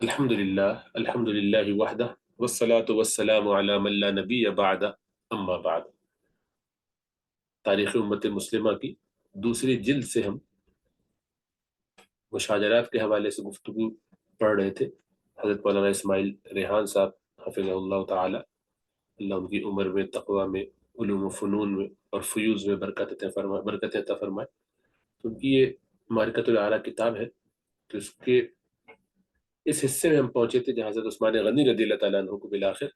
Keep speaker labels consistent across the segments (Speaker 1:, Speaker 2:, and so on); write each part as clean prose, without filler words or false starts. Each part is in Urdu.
Speaker 1: الحمد للہ وحدہ والصلاة والسلام علی من لا نبی بعد اما بعد۔ تاریخ امت مسلمہ کی دوسری جلد سے ہم مشاجرات کے حوالے سے گفتگو پڑھ رہے تھے۔ حضرت مولانا اسماعیل ریحان صاحب حفظہ اللہ تعالی، اللہ ان کی عمر میں، تقوی میں، علوم و فنون میں اور فیوز میں برکت عطا فرمائے۔ تو ان کی یہ معرکۃ الاعلیٰ کتاب ہے، تو اس کے اس حصے میں ہم پہنچے تھے جہاں حضرت عثمان غنی رضی اللہ تعالیٰ عنہ کو بالآخر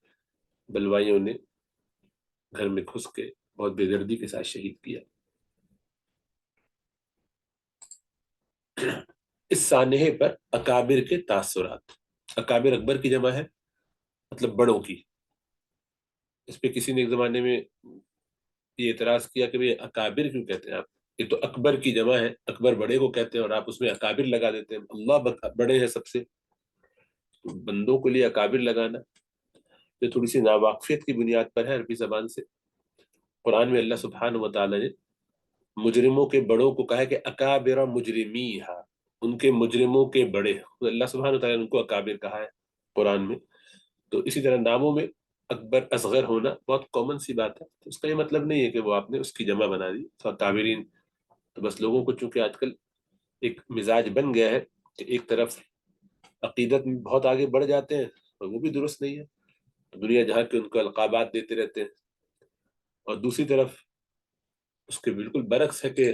Speaker 1: بلوائیوں نے گھر میں گھس کے بہت بے دردی کے ساتھ شہید کیا۔ اس سانحے پر اکابر کے تاثرات، اکابر اکبر کی جمع ہے، مطلب بڑوں کی۔ اس پہ کسی نے ایک زمانے میں یہ اعتراض کیا کہ بھئی اکابر کیوں کہتے ہیں آپ، یہ تو اکبر کی جمع ہے، اکبر بڑے کو کہتے ہیں اور آپ اس میں اکابر لگا دیتے ہیں، اللہ بڑے ہیں سب سے، بندوں کے لیے اکابر لگانا یہ تھوڑی سی ناواقفیت کی بنیاد پر ہے عربی زبان سے۔ قرآن میں اللہ سبحانہ و تعالی نے مجرموں کے بڑوں کو کہا ہے کہ اکابر مجرمیہا، ان کے مجرموں کے بڑے، اللہ سبحانہ و تعالی نے ان کو اکابر کہا ہے قرآن میں۔ تو اسی طرح ناموں میں اکبر اصغر ہونا بہت کامن سی بات ہے، تو اس کا یہ مطلب نہیں ہے کہ وہ آپ نے اس کی جمع بنا دی۔ اکابرین تو بس لوگوں کو چونکہ آج کل ایک مزاج بن گیا ہے کہ ایک طرف عقیدت میں بہت آگے بڑھ جاتے ہیں اور وہ بھی درست نہیں ہے، دنیا جہاں کے ان کو القابات دیتے رہتے ہیں، اور دوسری طرف اس کے بالکل برعکس ہے کہ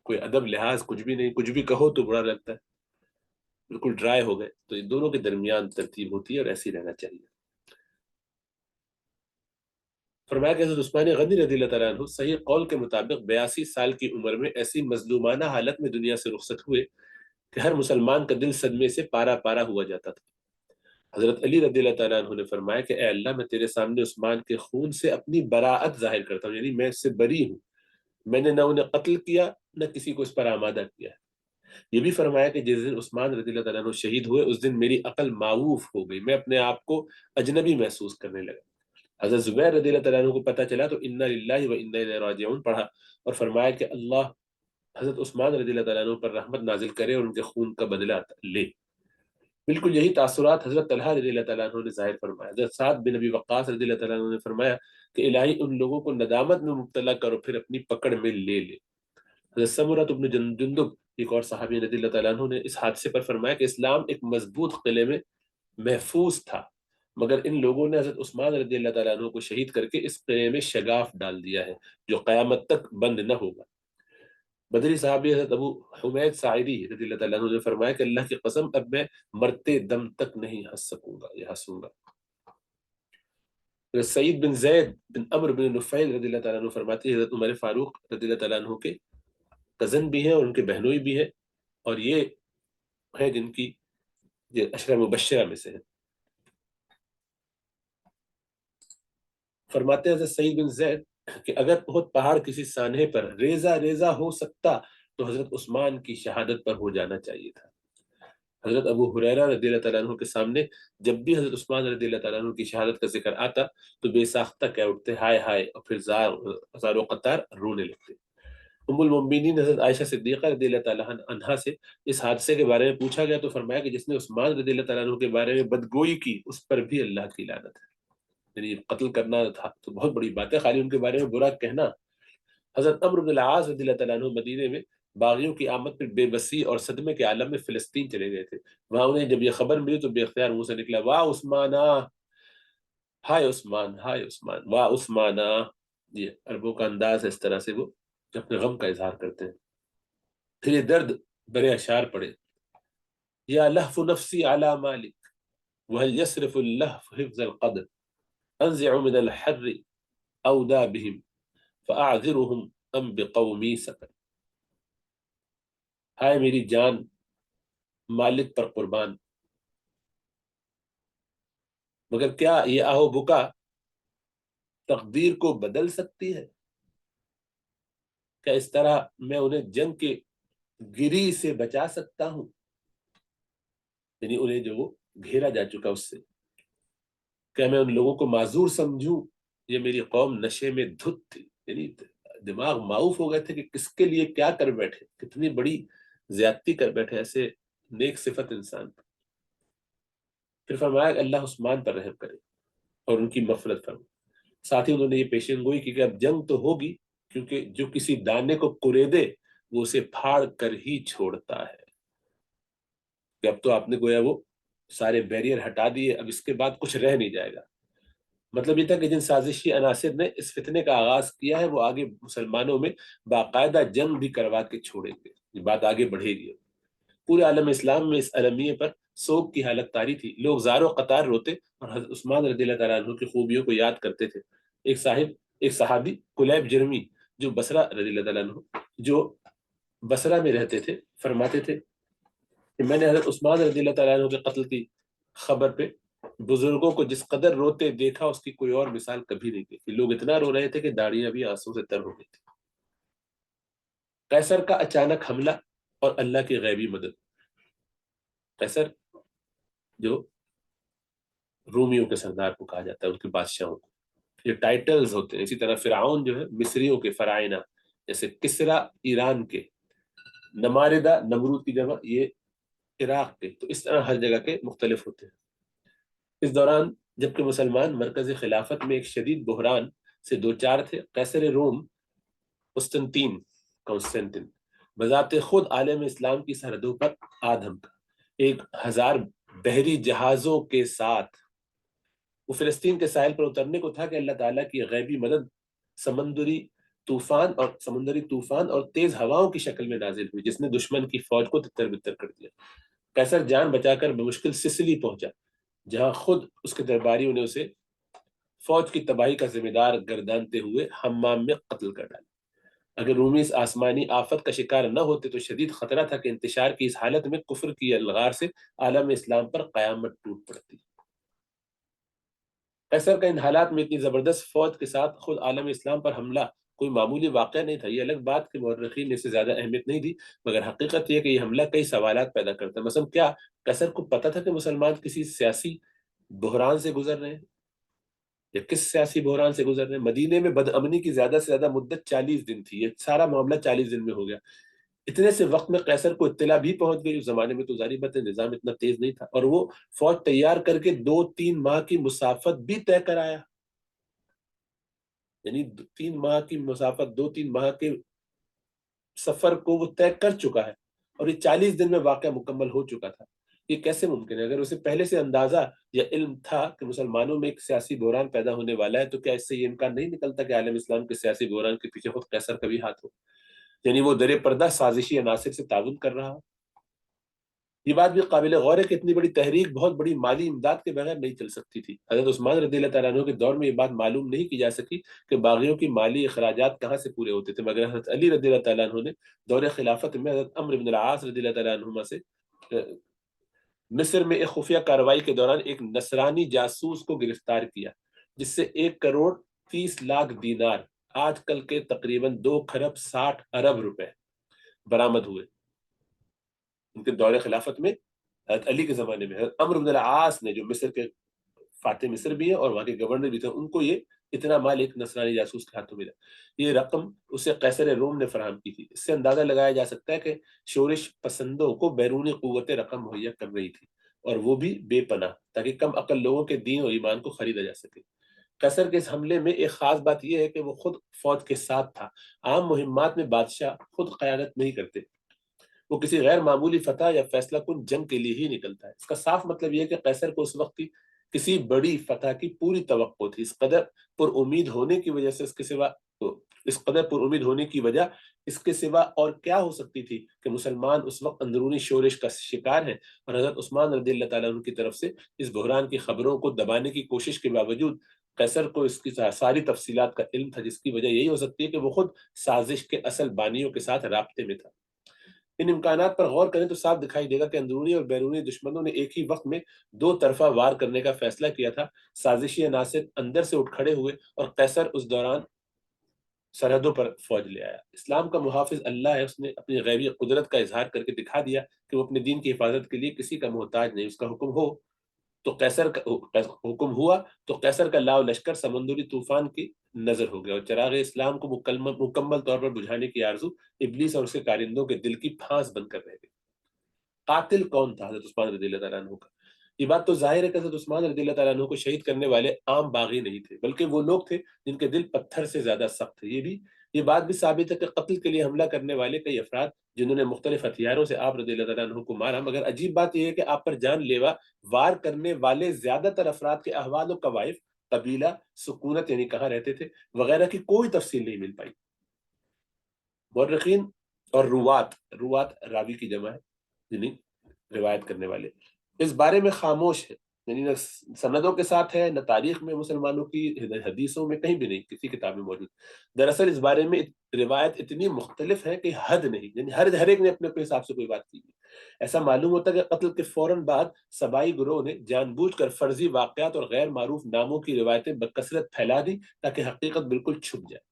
Speaker 1: کوئی ادب لحاظ کچھ بھی نہیں، کچھ بھی کہو تو برا لگتا ہے، بالکل ڈرائی ہو گئے۔ تو ان دونوں کے درمیان ترتیب ہوتی ہے اور ایسی رہنا چاہیے۔ فرمایا کہ حضرت عثمان غنی رضی اللہ تعالیٰ عنہ صحیح قول کے مطابق 82 سال کی عمر میں ایسی مظلومانہ حالت میں دنیا سے رخصت ہوئے کہ ہر مسلمان کا دل صدمے سے پارا پارا ہوا جاتا تھا۔ حضرت علی رضی اللہ تعالیٰ عنہ نے فرمایا کہ اے اللہ، میں تیرے سامنے عثمان کے خون سے اپنی براعت ظاہر کرتا ہوں، یعنی میں اس سے بری ہوں، میں نے نہ انہیں قتل کیا نہ کسی کو اس پر آمادہ کیا ہے۔ یہ بھی فرمایا کہ جس دن عثمان رضی اللہ تعالیٰ عنہ شہید ہوئے اس دن میری عقل معوف ہو گئی، میں اپنے آپ کو اجنبی محسوس کرنے لگا۔ حضرت زبیر رضی اللہ تعالیٰ عنہ کو پتہ چلا تو انا للہ و انا الیہ راجعون پڑھا اور فرمایا کہ اللہ حضرت عثمان رضی اللہ تعالیٰ عنہ پر رحمت نازل کرے اور ان کے خون کا بدلہ لے۔ بالکل یہی تاثرات حضرت طلحہ رضی اللہ تعالیٰ عنہ نے ظاہر فرمایا۔ حضرت سعد بن ابی وقاص رضی اللہ تعالیٰ عنہ نے فرمایا کہ الہی ان لوگوں کو ندامت میں مبتلا کرو پھر اپنی پکڑ میں لے لے۔ حضرت سمرۃ بن جندب ایک اور صحابی رضی اللہ تعالیٰ عنہ نے اس حادثے پر فرمایا کہ اسلام ایک مضبوط قلعے میں محفوظ تھا، مگر ان لوگوں نے حضرت عثمان رضی اللہ تعالیٰ عنہ کو شہید کر کے اس قلعے میں شگاف ڈال دیا ہے جو قیامت تک بند نہ ہوگا۔ بدری صحابی حضرت ابو حمید ساعدی رضی اللہ تعالیٰ عنہ نے فرمایا کہ اللہ کی قسم اب میں مرتے دم تک نہیں ہنس سکوں گا یا ہنسوں گا۔ سعید بن زید بن عمرو بن نفیل رضی اللہ تعالیٰ عنہ فرماتے ہیں حضرت عمر فاروق رضی اللہ تعالیٰ عنہ کے کزن بھی ہیں اور ان کے بہنوئی بھی ہیں، اور یہ ہے جن کی یہ عشرہ مبشرہ میں سے ہے۔ فرماتے ہیں حضرت سعید بن زید کہ اگر بہت پہاڑ کسی سانحے پر ریزہ ریزہ ہو سکتا تو حضرت عثمان کی شہادت پر ہو جانا چاہیے تھا۔ حضرت ابو ہریرہ رضی اللہ تعالیٰ عنہ کے سامنے جب بھی حضرت عثمان رضی اللہ تعالیٰ عنہ کی شہادت کا ذکر آتا تو بے ساختہ کہہ اٹھتے ہائے ہائے، اور پھر زار و قطار رونے لگتے۔ ام المؤمنین حضرت عائشہ صدیقہ رضی اللہ تعالیٰ عنہا سے اس حادثے کے بارے میں پوچھا گیا تو فرمایا کہ جس نے عثمان رضی اللہ تعالیٰ عنہ کے بارے میں بدگوئی کی اس پر بھی اللہ کی لعنت ہے۔ یعنی قتل کرنا تھا تو بہت بڑی بات ہے، خالی ان کے بارے میں برا کہنا۔ حضرت عمرو بن العاص رضی اللہ تعالیٰ عنہ مدینے میں باغیوں کی آمد پر بے بسی اور صدمے کے عالم میں فلسطین چلے گئے تھے۔ وہاں انہیں جب یہ خبر ملی تو بے اختیار منہ سے نکلا واہ عثمانہ، ہائے عثمان، ہائے عثمان، واہ عثمانہ۔ یہ عربوں کا انداز ہے، اس طرح سے وہ اپنے غم کا اظہار کرتے ہیں۔ پھر یہ درد برے اشعار پڑے، یا لہف نفسی علی مالک وهل يصرف اللهف حفظ القدر انزع من الحر اودا بهم فاعذرهم ام بقومی سکر۔ ہائے میری جان مالک پر قربان، مگر کیا یہ آہو بکا تقدیر کو بدل سکتی ہے؟ کیا اس طرح میں انہیں جنگ کے گری سے بچا سکتا ہوں؟ یعنی انہیں جو وہ گھیرا جا چکا اس سے، کیا میں ان لوگوں کو معذور سمجھوں؟ یہ میری قوم نشے میں دھت تھی، یعنی دماغ معوف ہو گئے تھے کہ کس کے لیے کیا کر بیٹھے، کتنی بڑی زیادتی کر بیٹھے ایسے نیک صفت انسان۔ پھر فرمایا کہ اللہ عثمان پر رحم کرے اور ان کی مغفرت فرمائے۔ ساتھ ہی انہوں نے یہ پیشین گوئی کی کہ اب جنگ تو ہوگی، کیونکہ جو کسی دانے کو کریدے وہ اسے پھاڑ کر ہی چھوڑتا ہے، کہ اب تو آپ نے گویا وہ سارے بیریئر ہٹا دیے، اب اس کے بعد کچھ رہ نہیں جائے گا۔ مطلب یہ تھا کہ جن سازشی عناصر نے اس فتنے کا آغاز کیا ہے وہ آگے مسلمانوں میں باقاعدہ جنگ بھی کروا کے چھوڑیں گے، یہ بات آگے بڑھے گی۔ پورے عالم اسلام میں اس المیے پر سوگ کی حالت طاری تھی، لوگ زار و قطار روتے اور حضرت عثمان رضی اللہ تعالیٰ عنہ کی خوبیوں کو یاد کرتے تھے۔ ایک صحابی کلیب جرمی جو بصرہ رضی اللہ تعالیٰ عنہ جو بصرہ میں رہتے تھے، فرماتے تھے کہ میں نے حضرت عثمان رضی اللہ تعالیٰ عنہ کے قتل کی خبر پہ بزرگوں کو جس قدر روتے دیکھا اس کی کوئی اور مثال کبھی نہیں دیکھی۔ لوگ اتنا رو رہے تھے کہ داڑیاں بھی آنسوں سے تر ہو گئی تھی۔ قیصر کا اچانک حملہ اور اللہ کی غیبی مدد۔ قیصر جو رومیوں کے سردار کو کہا جاتا ہے، ان کے بادشاہوں کو، یہ ٹائٹلز ہوتے ہیں۔ اسی طرح فرعون جو ہے مصریوں کے فرعونہ، جیسے کسرا ایران کے، نماردہ نمرود کی جگہ یہ عراق کے، تو اس طرح ہر جگہ کے مختلف ہوتے ہیں۔ اس دوران جبکہ مسلمان مرکز خلافت میں ایک شدید بحران سے دوچار تھے، قیصر روم کانسٹنٹن بذات خود عالم اسلام کی سرحدوں پر آدھم کا 1000 بحری جہازوں کے ساتھ وہ فلسطین کے ساحل پر اترنے کو تھا کہ اللہ تعالیٰ کی غیبی مدد سمندری طوفان اور تیز ہواؤں کی شکل میں نازل ہوئی، جس نے دشمن کی فوج کو تتر بتر کر دیا۔ قیصر جان بچا کر بمشکل سسلی پہنچا، جہاں خود اس کے درباریوں نے اسے فوج کی تباہی کا ذمہ دار گردانتے ہوئے حمام میں قتل کر ڈالا۔ اگر رومی اس آسمانی آفت کا شکار نہ ہوتے تو شدید خطرہ تھا کہ انتشار کی اس حالت میں کفر کی الغار سے عالم اسلام پر قیامت ٹوٹ پڑتی۔ قیصر کا ان حالات میں اتنی زبردست فوج کے ساتھ خود عالم اسلام پر حملہ کوئی معمولی واقعہ نہیں تھا۔ یہ الگ بات کہ مورخین نے اسے زیادہ اہمیت نہیں دی، مگر حقیقت یہ کہ یہ حملہ کئی سوالات پیدا کرتا ہے۔ مثلا کیا قیصر کو پتہ تھا کہ مسلمان کسی سیاسی بحران سے گزر رہے ہیں، یا کس سیاسی بحران سے گزر رہے ہیں؟ مدینے میں بد امنی کی زیادہ سے زیادہ مدت 40 دن تھی، یہ سارا معاملہ 40 دن میں ہو گیا۔ اتنے سے وقت میں قیصر کو اطلاع بھی پہنچ گئی، اس زمانے میں تو ظاہر بات ہے نظام اتنا تیز نہیں تھا، اور وہ فوج تیار کر کے 2-3 ماہ کی مسافت بھی طے کرایا، یعنی 3 ماہ کی مسافت، 2-3 ماہ کے سفر کو وہ طے کر چکا ہے، اور یہ 40 دن میں واقعہ مکمل ہو چکا تھا۔ یہ کیسے ممکن ہے؟ اگر اسے پہلے سے اندازہ یا علم تھا کہ مسلمانوں میں ایک سیاسی بحران پیدا ہونے والا ہے، تو کیا اس سے یہ امکان نہیں نکلتا کہ عالم اسلام کے سیاسی بحران کے پیچھے خود قیصر کا بھی ہاتھ ہو، یعنی وہ در پردہ سازشی عناصر سے تعاون کر رہا ہو؟ یہ بات بھی قابل غور ہے کہ اتنی بڑی تحریک بہت بڑی مالی امداد کے بغیر نہیں چل سکتی تھی۔ حضرت عثمان رضی اللہ تعالیٰ عنہ کے دور میں یہ بات معلوم نہیں کی جا سکی کہ باغیوں کی مالی اخراجات کہاں سے پورے ہوتے تھے، مگر حضرت علی رضی اللہ تعالیٰ عنہ نے دور خلافت میں حضرت عمرو بن العاص رضی اللہ تعالیٰ عنہما سے مصر میں ایک خفیہ کارروائی کے دوران ایک نصرانی جاسوس کو گرفتار کیا، جس سے 1,30,00,000 دینار، آج کل کے تقریباً 2,60,00,000 روپے برآمد ہوئے۔ ان کے دور خلافت میں حضرت علی کے زمانے میں حضرت عمرو بن العاص نے، جو مصر کے فاتح مصر بھی ہیں اور وہاں کے گورنر بھی تھے، ان کو یہ اتنا مال ایک نصرانی جاسوس کے ہاتھوں ملا۔ یہ رقم اسے قیصر روم نے فراہم کی تھی۔ اس سے اندازہ لگایا جا سکتا ہے کہ شورش پسندوں کو بیرونی قوت رقم مہیا کر رہی تھی، اور وہ بھی بے پناہ، تاکہ کم عقل لوگوں کے دین اور ایمان کو خریدا جا سکے۔ قیصر کے اس حملے میں ایک خاص بات یہ ہے کہ وہ خود فوج کے ساتھ تھا۔ عام مہمات میں بادشاہ خود قیادت نہیں کرتے، وہ کسی غیر معمولی فتح یا فیصلہ کن جنگ کے لیے ہی نکلتا ہے۔ اس کا صاف مطلب یہ ہے کہ قیصر کو اس وقت کی کسی بڑی فتح کی پوری توقع تھی۔ اس قدر پر امید ہونے کی وجہ اس کے سوا اور کیا ہو سکتی تھی کہ مسلمان اس وقت اندرونی شورش کا شکار ہیں، اور حضرت عثمان رضی اللہ تعالیٰ عنہ کی طرف سے اس بحران کی خبروں کو دبانے کی کوشش کے باوجود قیصر کو اس کی ساری تفصیلات کا علم تھا، جس کی وجہ یہی ہو سکتی ہے کہ وہ خود سازش کے اصل بانیوں کے ساتھ رابطے میں تھا۔ ان امکانات پر غور کریں تو صاف دکھائی دے گا کہ اندرونی اور بیرونی دشمنوں نے ایک ہی وقت میں 2 طرفہ وار کرنے کا فیصلہ کیا تھا۔ سازشی عناصر اندر سے اٹھ کھڑے ہوئے، اور قیصر اس دوران سرحدوں پر فوج لے آیا۔ اسلام کا محافظ اللہ ہے، اس نے اپنی غیبی قدرت کا اظہار کر کے دکھا دیا کہ وہ اپنے دین کی حفاظت کے لیے کسی کا محتاج نہیں۔ اس کا حکم ہوا تو قیصر کا لاؤ لشکر سمندری طوفان کی نظر ہو گیا، اور چراغ اسلام کو مکمل طور پر بجھانے کی آرزو ابلیس اور اس کے کارندوں کے دل کی پھانس بن کر رہ گئی۔ قاتل کون تھا حضرت عثمان رضی اللہ تعالیٰ عنہ کا؟ یہ بات تو ظاہر ہے کہ حضرت عثمان رضی اللہ تعالیٰ عنہ کو شہید کرنے والے عام باغی نہیں تھے، بلکہ وہ لوگ تھے جن کے دل پتھر سے زیادہ سخت تھے۔ یہ بات بھی ثابت ہے کہ قتل کے لیے حملہ کرنے والے کئی افراد جنہوں نے مختلف ہتھیاروں سے آپ رضی اللہ تعالیٰ عنہ کو مارا، مگر عجیب بات یہ ہے کہ آپ پر جان لیوا وار کرنے والے زیادہ تر افراد کے احوال و کوائف، قبیلہ، سکونت یعنی کہاں رہتے تھے وغیرہ کی کوئی تفصیل نہیں مل پائی۔ مورخین اور روات راوی کی جمع ہے، یعنی روایت کرنے والے، اس بارے میں خاموش ہے، یعنی نہ سندوں کے ساتھ ہے، نہ تاریخ میں مسلمانوں کی حدیثوں میں کہیں بھی نہیں، کسی کتاب میں موجود۔ دراصل اس بارے میں روایت اتنی مختلف ہے کہ حد نہیں، یعنی ہر ایک نے اپنے حساب سے کوئی بات کی۔ ایسا معلوم ہوتا ہے کہ قتل کے فوراً بعد سبائی گروہ نے جان بوجھ کر فرضی واقعات اور غیر معروف ناموں کی روایتیں بکثرت پھیلا دی تاکہ حقیقت بالکل چھپ جائے۔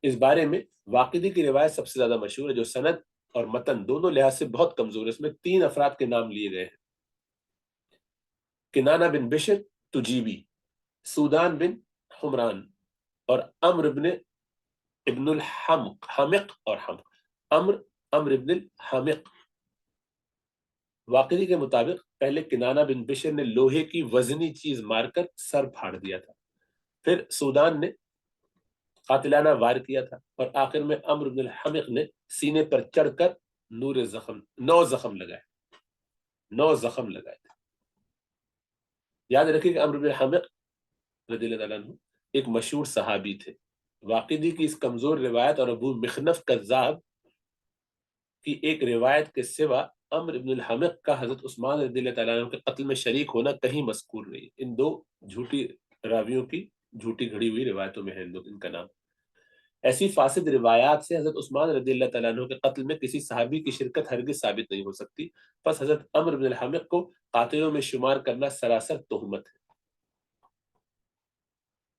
Speaker 1: اس بارے میں واقدی کی روایت سب سے زیادہ مشہور ہے، جو سند اور متن دونوں لحاظ سے بہت کمزور ہے۔ اس میں 3 افراد کے نام لیے گئے ہیں: کنانہ بن بشر تجیبی، سودان بن حمران، اور عمر ابن الحمق اور عمر ابن الحمق۔ واقعی کے مطابق پہلے کنانہ بن بشر نے لوہے کی وزنی چیز مار کر سر پھاڑ دیا تھا، پھر سودان نے قاتلانہ وار کیا تھا، اور آخر میں عمر بن الحمق نے سینے پر چڑھ کر 9 زخم لگائے تھے۔ یاد رکھیں کہ عمر بن الحمق رضی اللہ تعالیٰ عنہ ایک مشہور صحابی تھے۔ واقعی کی اس کمزور روایت اور ابو مخنف کذاب کی ایک روایت کے سوا عمر بن الحمق کا حضرت عثمان رضی اللہ تعالیٰ عنہ کے قتل میں شریک ہونا کہیں مذکور نہیں۔ ان 2 جھوٹی راویوں کی جھوٹی گھڑی ہوئی روایتوں میں ہے ان کا نام۔ ایسی فاسد روایات سے حضرت عثمان رضی اللہ تعالیٰ عنہ کے قتل میں کسی صحابی کی شرکت ہرگز ثابت نہیں ہو سکتی، پس حضرت عمر بن الحمق کو قاتلوں میں شمار کرنا سراسر تہمت ہے۔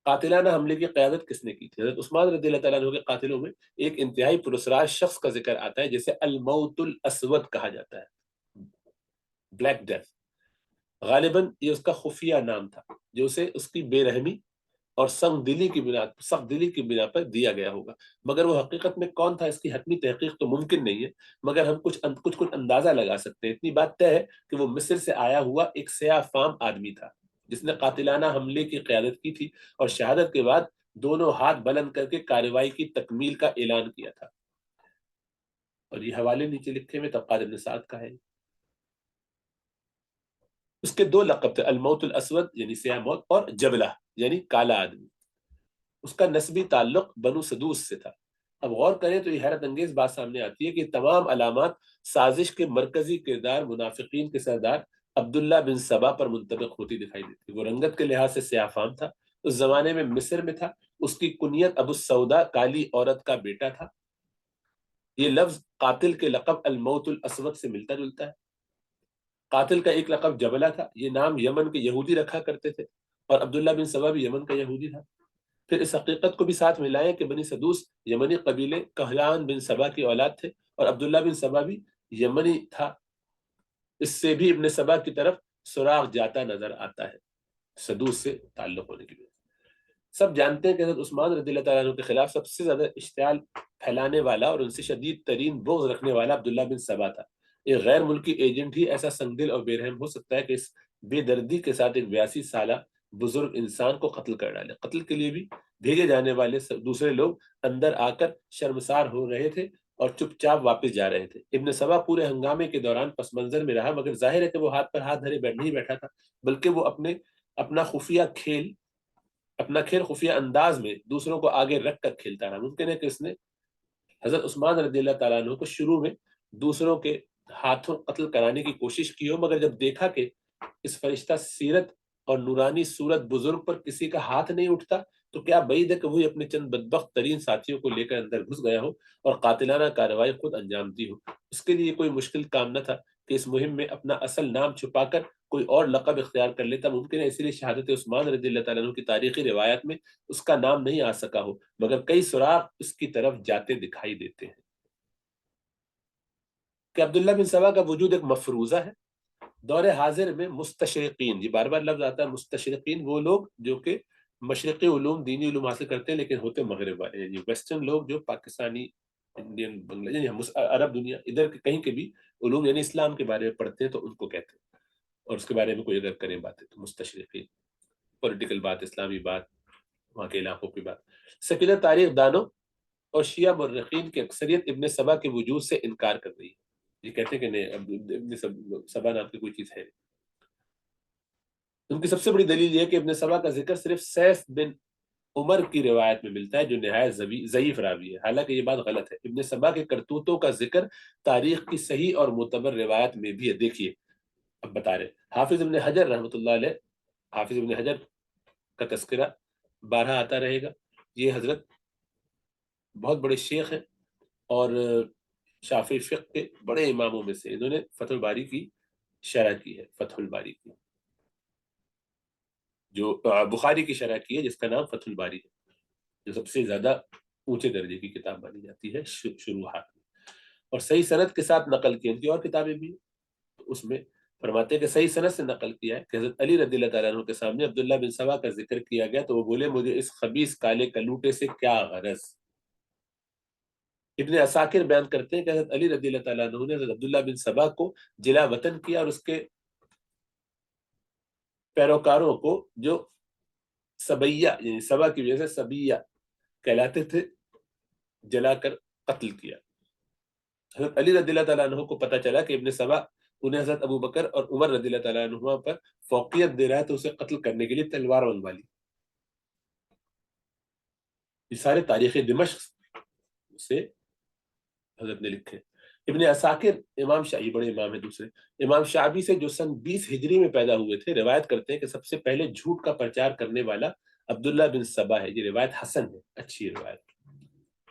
Speaker 1: قاتلانہ حملے کی قیادت کس نے کی تھی؟ حضرت عثمان رضی اللہ تعالیٰ عنہ کے قاتلوں میں ایک انتہائی پراسرار شخص کا ذکر آتا ہے جسے الموت الاسود کہا جاتا ہے، بلیک ڈیتھ۔ غالباً یہ اس کا خفیہ نام تھا جو اسے اس کی بے رحمی اور سخت دلی کی بنا پر دیا گیا ہوگا، مگر وہ حقیقت میں کون تھا اس کی حتمی تحقیق تو ممکن نہیں ہے، مگر ہم کچھ اندازہ لگا سکتے ہیں۔ اتنی بات طے ہے کہ وہ مصر سے آیا ہوا ایک سیاہ فام آدمی تھا جس نے قاتلانہ حملے کی قیادت کی تھی اور شہادت کے بعد دونوں ہاتھ بلند کر کے کارروائی کی تکمیل کا اعلان کیا تھا۔ اور یہ حوالے نیچے لکھے میں طبقات ابن سعد کا ہے۔ اس کے 2 لقب تھے، الموت الاسود یعنی سیاہ موت، اور جبلہ یعنی کالا آدمی۔ اس کا نسبی تعلق بنو سدوس سے تھا۔ اب غور کریں تو یہ حیرت انگیز بات سامنے آتی ہے کہ تمام علامات سازش کے مرکزی کردار منافقین کے سردار عبداللہ بن سبا پر منطبق ہوتی دکھائی دیتی۔ وہ رنگت کے لحاظ سے سیاہ فام تھا، اس زمانے میں مصر میں تھا، اس کی کنیت ابو السودا کالی عورت کا بیٹا تھا۔ یہ لفظ قاتل کے لقب الموت الاسود سے ملتا جلتا ہے۔ قاتل کا ایک لقب جبلہ تھا، یہ نام یمن کے یہودی رکھا کرتے تھے، اور عبداللہ بن سبا بھی یمن کا یہودی تھا۔ پھر اس حقیقت کو بھی ساتھ ملائیں کہ بنی سدوس یمنی قبیلے کہلان بن سبا کی اولاد تھے، اور عبداللہ بن سبا بھی یمنی تھا۔ اس سے بھی ابن سبا کی طرف سراغ جاتا نظر آتا ہے سدوس سے تعلق ہونے کی وجہ سے۔ سب جانتے ہیں کہ حضرت عثمان رضی اللہ تعالیٰ عنہ کے خلاف سب سے زیادہ اشتعال پھیلانے والا اور ان سے شدید ترین بغض رکھنے والا عبداللہ بن سبا تھا۔ ایک غیر ملکی ایجنٹ ہی ایسا سنگدل اور بے رحم ہو سکتا ہے کہ اس بے دردی کے ساتھ ایک 82 سالہ بزرگ انسان کو قتل کر ڈالے۔ قتل کے لیے بھی بھیجے جانے والے دوسرے لوگ اندر آ کر شرمسار ہو رہے تھے اور چپ چاپ واپس جا رہے تھے۔ ابن سبا پورے ہنگامے کے دوران پس منظر میں رہا، مگر ظاہر ہے کہ وہ ہاتھ پر ہاتھ دھرے نہیں بیٹھا تھا، بلکہ وہ اپنا کھیل خفیہ انداز میں دوسروں کو آگے رکھ کر کھیلتا رہا۔ ممکن ہے کہ اس نے حضرت عثمان رضی اللہ تعالیٰ عنہ کو شروع میں دوسروں کے ہاتھوں قتل کرانے کی کوشش کی ہو، مگر جب دیکھا کہ اس فرشتہ سیرت اور نورانی صورت بزرگ پر کسی کا ہاتھ نہیں اٹھتا، تو کیا بعید ہے کہ وہی اپنے چند بدبخت ترین ساتھیوں کو لے کر اندر گھس گیا ہو اور قاتلانہ کارروائی خود انجام دی ہو۔ اس کے لیے کوئی مشکل کام نہ تھا کہ اس مہم میں اپنا اصل نام چھپا کر کوئی اور لقب اختیار کر لیتا۔ ممکن ہے اسی لیے شہادت عثمان رضی اللہ تعالیٰ عنہ کی تاریخی روایت میں اس کا نام نہیں آ سکا ہو، مگر کئی سراغ اس کی طرف جاتے دکھائی دیتے ہیں۔ کہ عبداللہ بن سبا کا وجود ایک مفروضہ ہے۔ دور حاضر میں مستشرقین، یہ بار بار لفظ آتا ہے مستشرقین، وہ لوگ جو کہ مشرقی علوم، دینی علوم حاصل کرتے ہیں لیکن ہوتے مغرب والے، یعنی ویسٹرن لوگ جو پاکستانی، انڈین، بنگلہ، یعنی عرب دنیا ادھر کے کہیں کے بھی علوم یعنی اسلام کے بارے میں پڑھتے ہیں تو ان کو کہتے ہیں۔ اور اس کے بارے میں کوئی اگر کریں باتیں تو مستشرقین، پولیٹیکل بات، اسلامی بات، وہاں کے علاقوں کی بات. سیکولر تاریخ دانوں اور شیعہ مورخین کی اکثریت ابن سبا کے وجود سے انکار کر رہی ہے. یہ کہتے ہیں کہ نہیں، ابن سبا نام کی کوئی چیز ہے نہیں. ان کی سب سے بڑی دلیل یہ ہے کہ ابن سبا کا ذکر صرف سیف بن عمر کی روایت میں ملتا ہے جو نہایت ضعیف راوی ہے. حالانکہ یہ بات غلط ہے. ابن سبا کے کرتوتوں کا ذکر تاریخ کی صحیح اور معتبر روایت میں بھی ہے. دیکھیے اب بتا رہے حافظ ابن حجر رحمۃ اللہ علیہ، حافظ ابن حجر کا تذکرہ بارہا آتا رہے گا. یہ حضرت بہت بڑے شیخ ہیں اور شافعی فقہ کے بڑے اماموں میں سے. انہوں نے فتح الباری کی شرح کی ہے. فتح الباری کی جو بخاری کی شرح کی ہے، جس کا نام فتح الباری ہے، جو سب سے زیادہ اونچے درجے کی کتاب مانی جاتی ہے شروحات میں. اور صحیح سند کے ساتھ نقل کی. ان کی اور کتابیں بھی ہیں، تو اس میں فرماتے ہیں کہ صحیح سند سے نقل کیا ہے کہ حضرت علی رضی اللہ تعالیٰ عنہ کے سامنے عبداللہ بن سبا کا ذکر کیا گیا تو وہ بولے مجھے اس خبیث کالے کلوٹے سے کیا غرض. ابن عساکر بیان کرتے ہیں کہ حضرت علی رضی اللہ تعالیٰ عنہ نے حضرت عبداللہ بن سبا کو جلا وطن کیا اور اس کے پیروکاروں کو جو سبیہ یعنی سبا کی وجہ سے سبیہ کہلاتے تھے جلا کر قتل کیا. حضرت علی رضی اللہ تعالیٰ عنہ کو پتہ چلا کہ ابن سبا انہیں حضرت ابو بکر اور عمر رضی اللہ تعالیٰ عنہ پر فوقیت دے رہا ہے تو اسے قتل کرنے کے لیے تلوار منگوا لی. یہ سارے تاریخ دمشق سے حضرت نے لکھے. ابن عساکر امام شاعی بڑے امام ہیں دوسرے، امام شعبی سے جو سن 20 ہجری میں پیدا ہوئے تھے، روایت کرتے ہیں کہ سب سے پہلے جھوٹ کا پرچار کرنے والا عبداللہ بن سبا ہے. یہ روایت حسن ہے، اچھی روایت.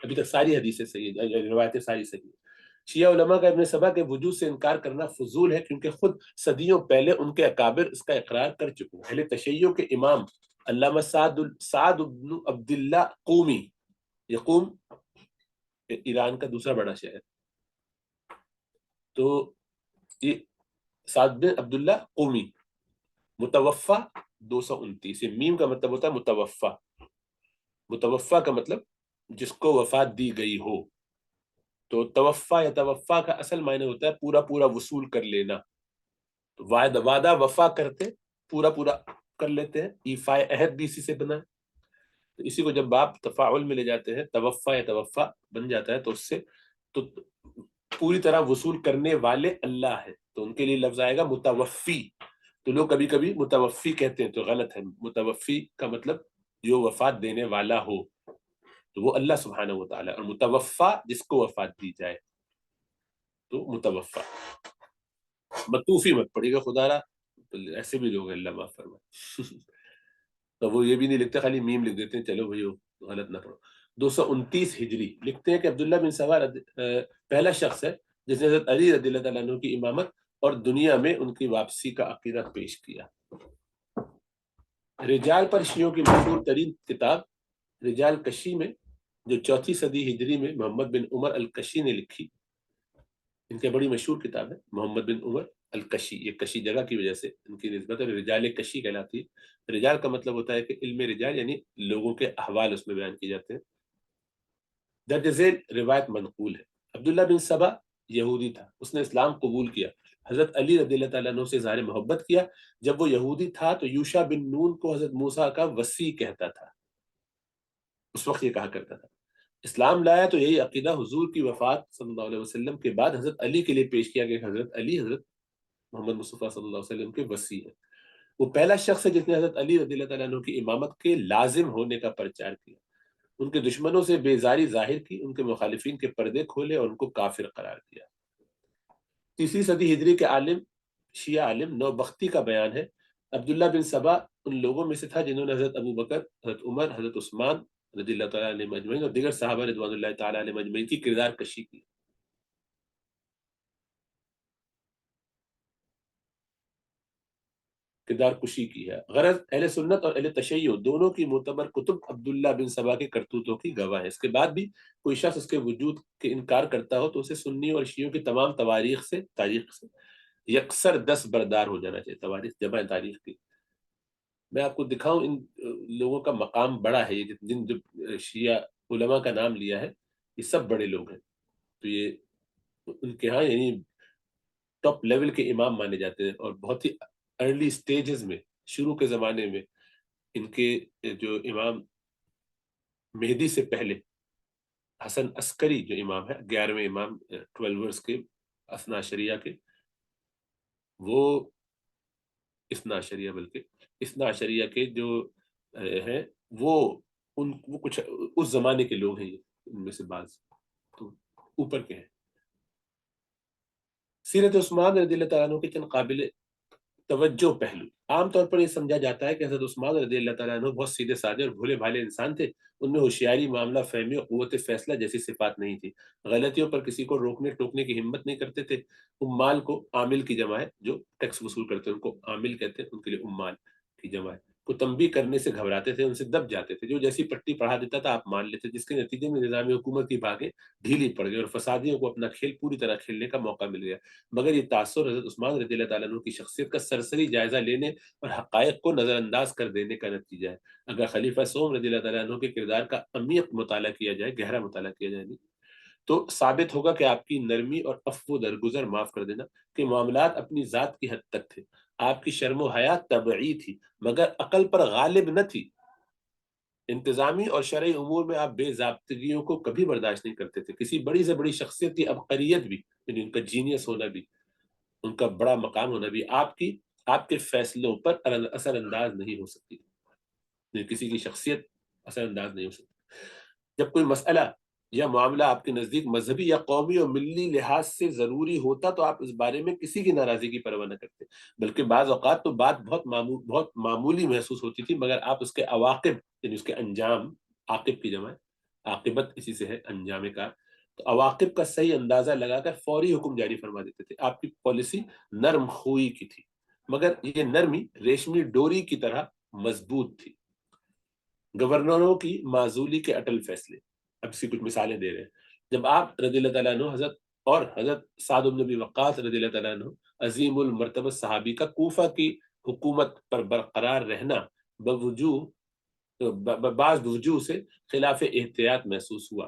Speaker 1: ابھی تک ساری حدیثیں صحیح ہیں، روایتیں ساری صحیح ہیں. شیعہ علماء کا ابن سبا کے وجود سے انکار کرنا فضول ہے کیونکہ خود صدیوں پہلے ان کے اکابر اس کا اقرار کر چکے ہیں. اہل تشیع کے امام علامہ سعد بن عبداللہ قومی، یہ قوم ایران کا دوسرا بڑا شہر، تو یہ سعد بن عبداللہ قومی متوفا 229. میم کا مطلب ہوتا ہے متوفا. متوفا کا مطلب جس کو وفات دی گئی ہو. تو توفا یا توفا کا اصل معنی ہوتا ہے پورا پورا وصول کر لینا. تو وعدہ وفا کرتے پورا پورا کر لیتے ہیں. ایفائے عہد بھی اسی سے بنا ہے. تو اسی کو جب آپ تفاعل میں لے جاتے ہیں توفا یا توفا بن جاتا ہے تو اس سے تو پوری طرح وصول کرنے والے اللہ ہے. تو ان کے لیے لفظ آئے گا متوفی. تو لوگ کبھی کبھی متوفی کہتے ہیں تو غلط ہے. متوفی کا مطلب جو وفات دینے والا ہو، تو وہ اللہ سبحانہ و تعالیٰ. اور متوفا جس کو وفات دی جائے تو متوفا. متوفی مت پڑے گا خدا را، تو ایسے بھی لوگ اللہ معاف فرمائے. تو وہ یہ بھی نہیں لکھتے، خالی میم لکھ دیتے ہیں. چلو بھائی غلط نہ پڑھو. 229 ہجری لکھتے ہیں کہ عبداللہ بن سبا پہلا شخص ہے جس نے حضرت علی رضی اللہ تعالیٰ عنہ کی امامت اور دنیا میں ان کی واپسی کا عقیدہ پیش کیا. رجال پر شیعوں کی مشہور ترین کتاب رجال کشی میں جو 4 صدی ہجری میں محمد بن عمر الکشی نے لکھی، ان کی بڑی مشہور کتاب ہے محمد بن عمر الکشی. یہ کشی جگہ کی وجہ سے ان کی نسبت ہے، رجال کشی کہلاتی ہے. رجال کا مطلب ہوتا ہے کہ علم رجال یعنی لوگوں کے احوال اس میں بیان کیے جاتے ہیں. درج ذیل روایت منقول ہے. عبداللہ بن سبا یہودی تھا، اس نے اسلام قبول کیا. حضرت علی رضی اللہ تعالیٰ عنہ سے اظہار محبت کیا. جب وہ یہودی تھا تو یوشع بن نون کو حضرت موسیٰ کا وصی کہتا تھا. اس وقت یہ کہا کرتا تھا. اسلام لایا تو یہی عقیدہ حضور کی وفات صلی اللہ علیہ وسلم کے بعد حضرت علی کے لیے پیش کیا گیا. حضرت علی حضرت محمد مصطفیٰ صلی اللہ علیہ وسلم کے وصی ہے. وہ پہلا شخص ہے جس نے حضرت علی رضی اللہ تعالیٰ عنہ کی امامت کے لازم ہونے کا پرچار کیا. ان کے دشمنوں سے بیزاری ظاہر کی، ان کے مخالفین کے پردے کھولے اور ان کو کافر قرار دیا. 3 صدی ہجری کے عالم شیعہ عالم نوبختی کا بیان ہے عبداللہ بن سبا ان لوگوں میں سے تھا جنہوں نے حضرت ابو بکر، حضرت عمر، حضرت عثمان رضی اللہ تعالیٰ علیہ مجمعین اور دیگر صحابہ رضوان اللہ تعالیٰ علیہ مجمعین کی کردار کشی کی. کردار کشی کی ہے. غرض اہل سنت اور اہل تشیع دونوں کی معتبر کتب عبداللہ بن سبا کے کرتوتوں کی گواہ ہے. اس کے بعد بھی کوئی شخص اس کے وجود کے انکار کرتا ہو تو اسے سنیوں اور شیعوں کی تمام تاریخ سے یکسر دست بردار ہو جانا چاہیے. تواریخ جمع تاریخ کی. میں آپ کو دکھاؤں ان لوگوں کا مقام بڑا ہے. یہ جن جو شیعہ علماء کا نام لیا ہے یہ سب بڑے لوگ ہیں. تو یہ ان کے ہاں یعنی ٹاپ لیول کے امام مانے جاتے ہیں اور بہت ہی ارلی سٹیجز میں، شروع کے زمانے میں ان کے جو امام مہدی سے پہلے حسن عسکری جو امام ہے، 11ویں امام 12 کے اثنا عشریہ کے، وہ اثنا عشریہ بلکہ اثنا عشریہ کے جو ہیں وہ وہ کچھ اس زمانے کے لوگ ہیں، یہ ان میں سے بعض تو اوپر کے ہیں۔ سیرت عثمان رضی اللہ تعالیٰ عنہ کے چند قابل توجہ پہلو۔ عام طور پر یہ سمجھا جاتا ہے کہ حضرت عثمان رضی اللہ تعالیٰ عنہ بہت سیدھے سادے اور بھولے بھالے انسان تھے، ان میں ہوشیاری، معاملہ فہمی اور قوت فیصلہ جیسی صفات نہیں تھی، غلطیوں پر کسی کو روکنے ٹوکنے کی ہمت نہیں کرتے تھے۔ عمال کو عامل کی جمع ہے، جو ٹیکس وصول کرتے ہیں ان کو عامل کہتے ہیں، ان کے لیے عمال کی جمع ہے، کو تنبیہ کرنے سے گھبراتے تھے، ان سے دب جاتے تھے، جو جیسی پٹی پڑھا دیتا تھا آپ مان لیتے، جس کے نتیجے میں نظام حکومت کی بھاگیں ڈھیلی پڑ گئی اور فسادیوں کو اپنا کھیل پوری طرح کھیلنے کا موقع مل گیا۔ مگر یہ تاثر حضرت عثمان رضی اللہ تعالیٰ عنہ کی شخصیت کا سرسری جائزہ لینے اور حقائق کو نظر انداز کر دینے کا نتیجہ ہے۔ اگر خلیفہ سوم رضی اللہ تعالیٰ عنہ کے کردار کا عمیق مطالعہ کیا جائے، گہرا مطالعہ کیا جائے تو ثابت ہوگا کہ آپ کی نرمی اور عفو درگزر، معاف کر دینا، کہ معاملات اپنی ذات کی حد تک تھے۔ آپ کی شرم و حیا طبعی تھی مگر عقل پر غالب نہ تھی۔ انتظامی اور شرعی امور میں آپ بے ضابطگیوں کو کبھی برداشت نہیں کرتے تھے۔ کسی بڑی سے بڑی شخصیت کی عبقریت بھی، یعنی ان کا جینیس ہونا بھی، ان کا بڑا مقام ہونا بھی آپ کے فیصلوں پر اثر انداز نہیں ہو سکتی، یعنی کسی کی شخصیت اثر انداز نہیں ہو سکتی۔ جب کوئی مسئلہ یا معاملہ آپ کے نزدیک مذہبی یا قومی اور ملی لحاظ سے ضروری ہوتا تو آپ اس بارے میں کسی کی ناراضگی کی پرواہ نہ کرتے، بلکہ بعض اوقات تو بات بہت معمولی محسوس ہوتی تھی، مگر آپ اس کے عواقب، یعنی اس کے انجام، عاقب کی جمع ہے، عاقبت اسی سے ہے، انجام کار، تو عواقب کا صحیح اندازہ لگا کر فوری حکم جاری فرما دیتے تھے۔ آپ کی پالیسی نرم خوئی کی تھی، مگر یہ نرمی ریشمی ڈوری کی طرح مضبوط تھی۔ گورنروں کی معزولی کے اٹل فیصلے، اب اس کی کچھ مثالیں دے رہے ہیں۔ جب آپ رضی اللہ تعالیٰ عنہ حضرت سعد بن ابی وقاص رضی اللہ تعالیٰ عنہ، عظیم المرتبہ صحابی کا کوفہ کی حکومت پر برقرار رہنا بعض وجوہ سے خلاف احتیاط محسوس ہوا،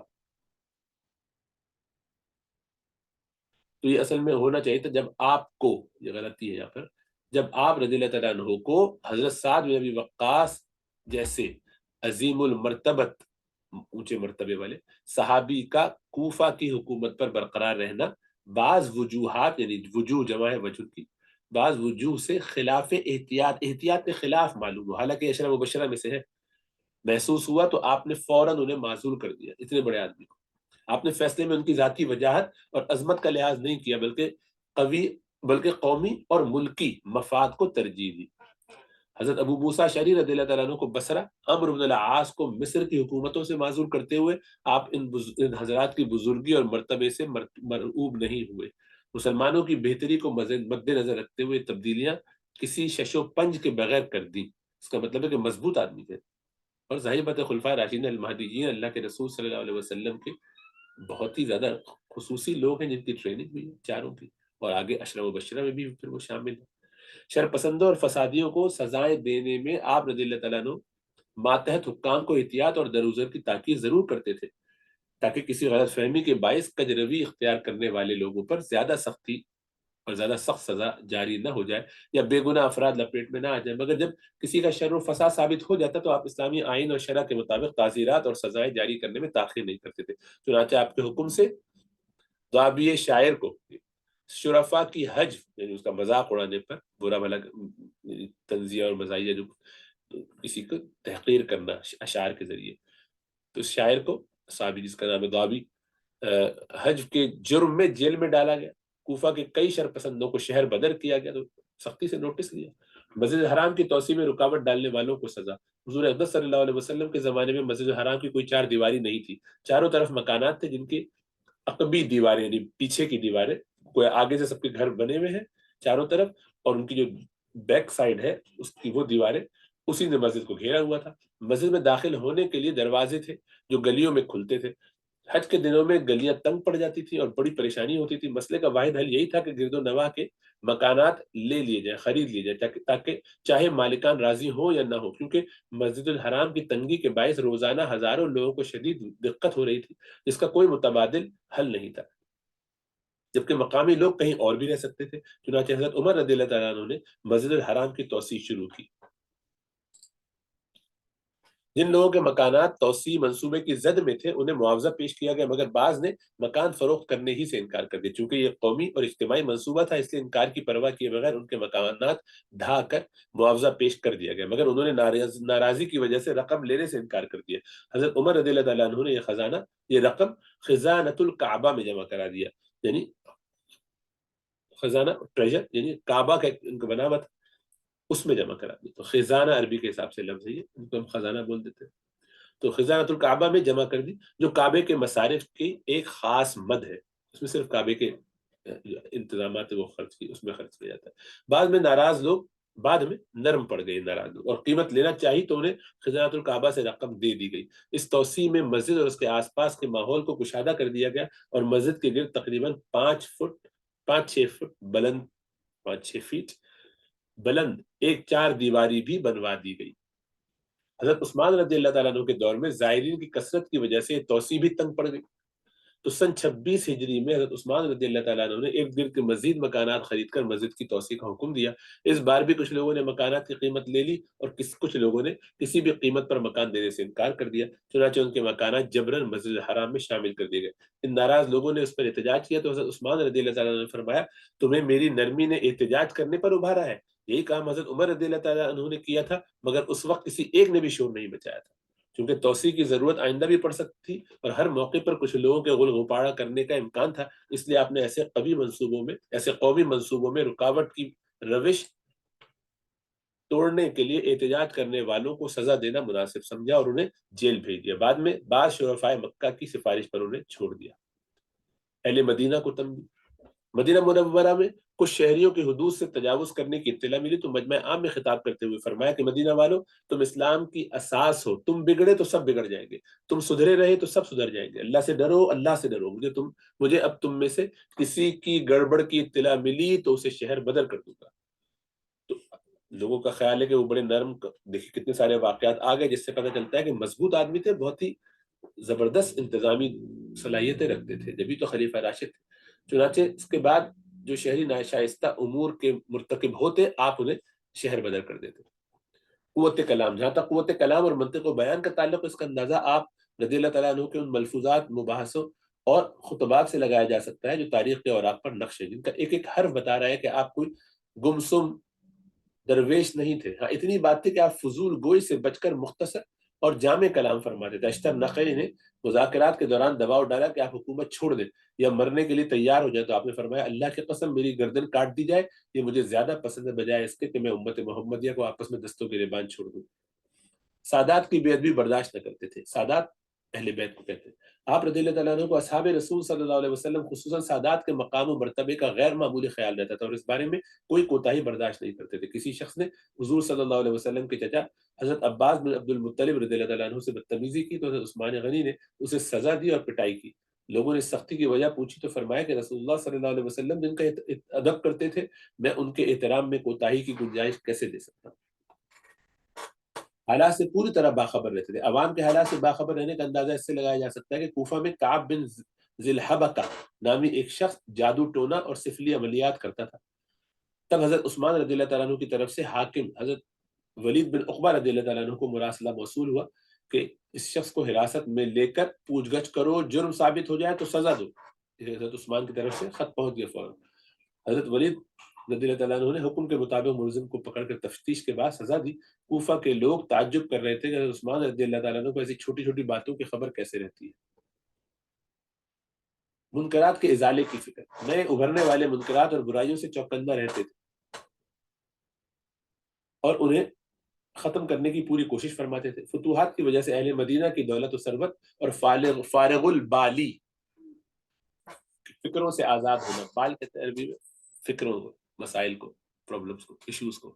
Speaker 1: تو یہ اصل میں ہونا چاہیے تھا جب آپ کو، یہ غلطی ہے یہاں پر، جب آپ رضی اللہ تعالیٰ عنہ کو حضرت سعد بن ابی وقاص جیسے عظیم المرتبت، اونچے مرتبے والے صحابی کا کوفہ کی حکومت پر برقرار رہنا بعض وجوہات، یعنی وجوہ جمع ہے وجہ کی، بعض وجوہ سے خلاف احتیاط کے خلاف معلوم ہوا، حالانکہ اشرا مبشرہ میں سے ہے، محسوس ہوا، تو آپ نے فوراً انہیں معزول کر دیا، اتنے بڑے آدمی کو۔ آپ نے فیصلے میں ان کی ذاتی وجاہت اور عظمت کا لحاظ نہیں کیا، بلکہ قومی اور ملکی مفاد کو ترجیح دی۔ حضرت ابو موسیٰ اشعری رضی اللہ تعالیٰ عنہ کو بصرہ، عمرو بن العاص کو مصر کی حکومتوں سے معزول کرتے ہوئے آپ ان حضرات کی بزرگی اور مرتبے سے مرعوب نہیں ہوئے۔ مسلمانوں کی بہتری کو مد نظر رکھتے ہوئے تبدیلیاں کسی شش و پنج کے بغیر کر دی، اس کا مطلب ہے کہ مضبوط آدمی تھے، اور ظاہر بات ہے خلفائے راشدین المہدیین اللہ کے رسول صلی اللہ علیہ وسلم کے بہت ہی زیادہ خصوصی لوگ ہیں جن کی ٹریننگ ہوئی ہے چاروں کی، اور آگے اشرا مبشرہ میں بھی پھر وہ شامل ہیں۔ شر پسندوں اور فسادیوں کو سزائیں دینے میں آپ رضی اللہ تعالیٰ عنہ ماتحت حکام کو احتیاط اور درگزر کی تاکید ضرور کرتے تھے، تاکہ کسی غلط فہمی کے باعث کجروی اختیار کرنے والے لوگوں پر زیادہ سختی اور زیادہ سخت سزا جاری نہ ہو جائے یا بے گناہ افراد لپیٹ میں نہ آ جائیں۔ مگر جب کسی کا شر و فساد ثابت ہو جاتا تو آپ اسلامی آئین اور شرع کے مطابق تعزیرات اور سزائیں جاری کرنے میں تاخیر نہیں کرتے تھے، چنانچہ آپ کے حکم سے ضابیہ شاعر کو شرفا کی حج، یعنی اس کا مذاق اڑانے پر، برا بھلا تنزیہ اور مزاحیہ، جو کسی کو تحقیر کرنا اشعار کے ذریعے، تو اس شاعر کو، صحابی جس کا نام ہے ضابی، حج کے جرم میں جیل میں ڈالا گیا۔ کوفہ کے کئی شرپسندوں کو شہر بدر کیا گیا، تو سختی سے نوٹس لیا۔ مسجد حرام کی توسیع میں رکاوٹ ڈالنے والوں کو سزا۔ حضور اقدس صلی اللہ علیہ وسلم کے زمانے میں مسجد حرام کی کوئی چار دیواری نہیں تھی، چاروں طرف مکانات تھے جن کی عقبی دیواریں، یعنی پیچھے کی دیواریں، کوئی آگے سے سب کے گھر بنے ہوئے ہیں چاروں طرف، اور ان کی جو بیک سائڈ ہے اس کی وہ دیواریں، اسی نے مسجد کو گھیرا ہوا تھا۔ مسجد میں داخل ہونے کے لیے دروازے تھے جو گلیوں میں کھلتے تھے۔ حج کے دنوں میں گلیاں تنگ پڑ جاتی تھی اور بڑی پریشانی ہوتی تھی۔ مسئلے کا واحد حل یہی تھا کہ گرد و نواح کے مکانات لے لیے جائیں، خرید لیے جائیں، تاکہ چاہے مالکان راضی ہوں یا نہ ہو، کیونکہ مسجد الحرام کی تنگی کے باعث روزانہ ہزاروں لوگوں کو شدید دقت ہو رہی تھی، جس کا کوئی متبادل حل نہیں تھا۔ جبکہ مقامی لوگ کہیں اور بھی رہ سکتے تھے۔ چنانچہ حضرت عمر رضی اللہ تعالیٰ عنہ نے مسجد الحرام کی توسیع شروع کی۔ جن لوگوں کے مکانات توسیع منصوبے کی زد میں تھے انہیں معاوضہ پیش کیا گیا، مگر بعض نے مکان فروخت کرنے ہی سے انکار کر دیا۔ چونکہ یہ قومی اور اجتماعی منصوبہ تھا، اس لیے انکار کی پرواہ کیے بغیر ان کے مکانات ڈھا کر معاوضہ پیش کر دیا گیا، مگر انہوں نے ناراضی کی وجہ سے رقم لینے سے انکار کر دیا۔ حضرت عمر رضی اللہ تعالیٰ عنہ نے یہ رقم خزانۃ الکعبہ میں جمع کرا دیا، یعنی خزانہ ٹریجر، یعنی کعبہ کا ان کا بنا ہوا تھا، اس میں جمع کرا دی۔ تو خزانہ عربی کے حساب سے لفظ ہے، ان کو ہم خزانہ بول دیتے ہیں۔ تو خزانۃ الکعبہ میں جمع کر دی، جو کعبے کے مصارف کی ایک خاص مد ہے، اس میں صرف کعبے کے انتظامات وہ خرچ کی، اس میں خرچ کیا جاتا ہے۔ بعد میں نرم پڑ گئے ناراض لوگ، اور قیمت لینا چاہی تو انہیں خزانۃ الکعبہ سے رقم دے دی گئی۔ اس توسیع میں مسجد اور اس کے آس پاس کے ماحول کو کشادہ کر دیا گیا، اور مسجد کے گرد تقریباً 5-6 فٹ بلند 5-6 فیٹ بلند ایک 4 دیواری بھی بنوا دی گئی۔ حضرت عثمان رضی اللہ تعالیٰ عنہ کے دور میں زائرین کی کثرت کی وجہ سے یہ توسیع بھی تنگ پڑ گئی، تو سن 26 ہجری میں حضرت عثمان رضی اللہ تعالیٰ عنہ نے ارد گرد کے مزید مکانات خرید کر مسجد کی توسیع کا حکم دیا۔ اس بار بھی کچھ لوگوں نے مکانات کی قیمت لے لی، اور کچھ لوگوں نے کسی بھی قیمت پر مکان دینے سے انکار کر دیا، چنانچہ ان کے مکانات جبراً مسجد الحرام میں شامل کر دیے گئے۔ ان ناراض لوگوں نے اس پر احتجاج کیا تو حضرت عثمان رضی اللہ تعالیٰ عنہ نے فرمایا، تمہیں میری نرمی نے احتجاج کرنے پر ابھارا ہے؟ یہی کام حضرت عمر رضی اللہ تعالیٰ عنہ نے کیا تھا، مگر اس وقت کسی ایک نے بھی شور نہیں مچایا تھا، کیونکہ توسیع کی ضرورت آئندہ بھی پڑ سکتی تھی، اور ہر موقع پر کچھ لوگوں کے غل غپاڑہ کرنے کا امکان تھا۔ اس لیے آپ نے ایسے قومی منصوبوں میں رکاوٹ کی روش توڑنے کے لیے احتجاج کرنے والوں کو سزا دینا مناسب سمجھا اور انہیں جیل بھیج دیا۔ بعد میں بعض شرفائے مکہ کی سفارش پر انہیں چھوڑ دیا۔ اہل مدینہ کو تنبیہ۔ مدینہ منورہ میں کچھ شہریوں کی حدود سے تجاوز کرنے کی اطلاع ملی تو مجمع عام میں خطاب کرتے ہوئے فرمایا کہ مدینہ والوں، تم اسلام کی اساس ہو، تم بگڑے تو سب بگڑ جائیں گے، تم سدھرے رہے تو سب سدھر جائیں گے، اللہ سے ڈرو، اللہ سے ڈرو، مجھے اب تم میں سے کسی کی گڑبڑ کی اطلاع ملی تو اسے شہر بدر کر دوں گا۔ تو لوگوں کا خیال ہے کہ وہ بڑے نرم، دیکھیں کتنے سارے واقعات آ گئے جس سے پتہ چلتا ہے کہ مضبوط آدمی تھے، بہت ہی زبردست انتظامی صلاحیتیں رکھتے تھے، جبھی تو خلیفہ راشد تھے۔ چنانچہ اس کے بعد جو شہری ناشائستہ امور کے مرتکب ہوتے، آپ انہیں شہر بدر کر دیتے۔ قوت کلام، جہاں تک قوت کلام اور منطق و بیان کا تعلق، اس کا اندازہ آپ رضی اللہ تعالیٰ عنہ کے ان ملفوظات، مباحثوں اور خطبات سے لگایا جا سکتا ہے جو تاریخ کے اوراق پر نقش ہے، جن کا ایک ایک حرف بتا رہا ہے کہ آپ کوئی گمسم درویش نہیں تھے۔ ہاں اتنی بات تھی کہ آپ فضول گوئی سے بچ کر مختصر اور جامع کلام فرماتے تھے۔ اشتر نقی نے مذاکرات کے دوران دباؤ ڈالا کہ آپ حکومت چھوڑ دیں یا مرنے کے لیے تیار ہو جائے، تو آپ نے فرمایا، اللہ کی قسم میری گردن کاٹ دی جائے، یہ مجھے زیادہ پسند ہے بجائے اس کے کہ میں امت محمدیہ کو آپس میں دستوں کے ریبان چھوڑ دوں۔ سادات کی بیعت بھی برداشت نہ کرتے تھے۔ سادات اہل بیت کو کہتے ہیں۔ آپ رضی اللہ تعالیٰ عنہ کو اصحاب رسول صلی اللہ علیہ وسلم خصوصاً سادات کے مقام و مرتبے کا غیر معمولی خیال رہتا تھا، اور اس بارے میں کوئی کوتاہی برداشت نہیں کرتے تھے۔ کسی شخص نے حضور صلی اللہ علیہ وسلم کے چچا حضرت عباس بن عبد المطلب رضی اللہ تعالیٰ عنہ سے بدتمیزی کی تو حضرت عثمان غنی نے اسے سزا دی اور پٹائی کی۔ لوگوں نے سختی کی وجہ پوچھی تو فرمایا کہ رسول اللہ صلی اللہ علیہ وسلم جن کا ادب کرتے تھے، میں ان کے احترام میں کوتاہی کی گنجائش کیسے دے سکتا ہوں؟ حالات سے پوری طرح باخبر رہتے تھے۔ عوام کے حالات سے باخبر رہنے کا اندازہ اس سے لگایا جا سکتا ہے کہ کوفہ میں کعب بن ذی الحبقہ نامی ایک شخص جادو ٹونا اور سفلی عملیات کرتا تھا۔ تب حضرت عثمان رضی اللہ تعالیٰ عنہ کی طرف سے حاکم حضرت ولید بن عقبہ رضی اللہ تعالیٰ عنہ کو مراسلہ موصول ہوا کہ اس شخص کو حراست میں لے کر پوچھ گچھ کرو، جرم ثابت ہو جائے تو سزا دو۔ حضرت عثمان کی طرف سے خط پہنچ گیا فوراً۔ حضرت ولید رضی اللہ تعالیٰ عنہ نے حکم کے مطابق ملزم کو پکڑ کر تفتیش کے بعد سزا دی۔ کوفہ کے لوگ تعجب کر رہے تھے کہ حضرت عثمان رضی اللہ تعالیٰ عنہ کو ایسی چھوٹی چھوٹی باتوں کی خبر کیسے رہتی ہے۔ منکرات کے ازالے کی فکر، نئے ابھرنے والے منکرات اور برائیوں سے چوکندہ رہتے تھے اور انہیں ختم کرنے کی پوری کوشش فرماتے تھے۔ فتوحات کی وجہ سے اہل مدینہ کی دولت و ثروت اور فارغ البالی، فکروں سے آزاد ہونا، بال کہتے ہیں عربی میں فکروں کو، مسائل کو، پرابلمز کو، ایشوز کو،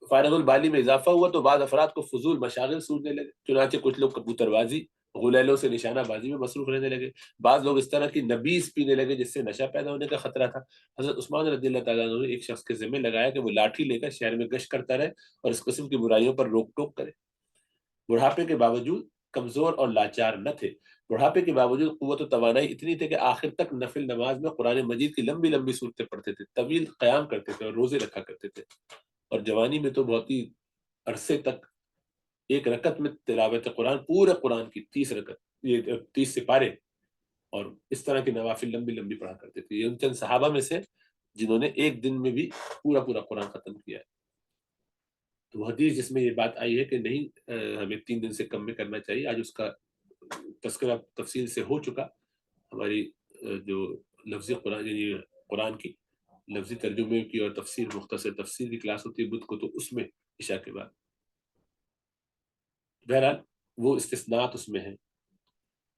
Speaker 1: فارغ البالی میں اضافہ ہوا تو بعض افراد کو فضول مشاغل سوچنے لگے، چنانچہ کچھ لوگ کبوتر بازی، غلیلوں سے نشانہ بازی میں مصروف رہنے لگے۔ بعض لوگ اس طرح کی نبیذ پینے لگے جس سے نشہ پیدا ہونے کا خطرہ تھا۔ حضرت عثمان رضی اللہ تعالیٰ عنہ نے ایک شخص کے ذمہ لگایا کہ وہ لاٹھی لے کر شہر میں گشت کرتا رہے اور اس قسم کی برائیوں پر روک ٹوک کرے۔ بڑھاپے کے باوجود کمزور اور لاچار نہ تھے، بڑھاپے کے باوجود قوت و توانائی اتنی تھی کہ آخر تک نفل نماز میں قرآن مجید کی لمبی لمبی صورتیں پڑھتے تھے، طویل قیام کرتے تھے اور روزے رکھا کرتے تھے، اور جوانی میں تو بہت ہی عرصے تک ایک رکعت میں تلاوت قرآن، پورے قرآن کی 30 رکعت، یہ 30 سپارے اور اس طرح کی نوافل لمبی لمبی پڑھا کرتے تھے۔ یہ ان چند صحابہ میں سے جنہوں نے ایک دن میں بھی پورا پورا قرآن ختم کیا ہے۔ تو حدیث جس میں یہ بات آئی ہے کہ نہیں ہمیں 3 دن سے کم میں کرنا چاہیے، آج اس کا تذکرہ تفصیل سے ہو چکا۔ ہماری جو لفظی قرآن یعنی قرآن کی لفظی ترجمے کی اور تفسیر مختصر تفسیر کی کلاس ہوتی ہے بدھ کو، تو اس میں عشاء کے بعد بہرحال وہ استثناءات اس میں ہیں۔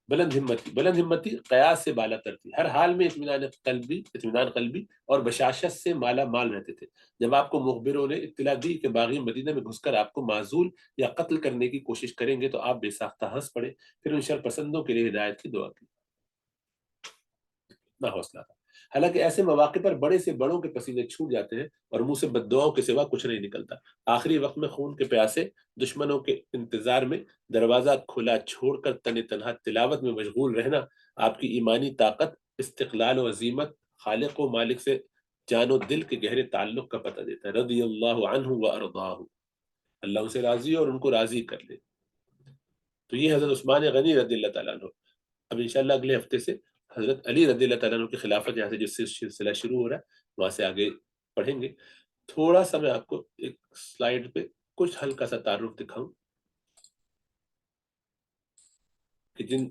Speaker 1: بلند ہمتی قیاس سے بالا تر تھی، ہر حال میں اطمینان قلبی اور بشاشت سے مالا مال رہتے تھے۔ جب آپ کو مخبروں نے اطلاع دی کہ باغی مدینہ میں گھس کر آپ کو معزول یا قتل کرنے کی کوشش کریں گے، تو آپ بے ساختہ ہنس پڑے، پھر ان شر پسندوں کے لیے ہدایت کی دعا کی۔ اتنا حوصلہ تھا، حالانکہ ایسے مواقع پر بڑے سے بڑوں کے پسینے چھوٹ جاتے ہیں اور منہ سے بد دعاؤں کے سوا کچھ نہیں نکلتا۔ آخری وقت میں خون کے پیاسے دشمنوں کے انتظار میں دروازہ کھلا چھوڑ کر تنہا تلاوت میں مشغول رہنا آپ کی ایمانی طاقت، استقلال و عزیمت، خالق و مالک سے جان و دل کے گہرے تعلق کا پتہ دیتا ہے۔ رضی اللہ عنہ و ارضاہ، اللہ ان سے راضی اور ان کو راضی کر لے۔ تو یہ حضرت عثمان غنی رضی اللہ تعالیٰ عنہ۔ اب انشاءاللہ اگلے ہفتے سے حضرت علی رضی اللہ تعالیٰ عنہ کی خلافت یہاں سے جس سے سلسلہ شروع ہو رہا ہے وہاں سے آگے پڑھیں گے۔ تھوڑا سا میں آپ کو ایک سلائیڈ پہ کچھ ہلکا سا تعارف دکھاؤں کہ جن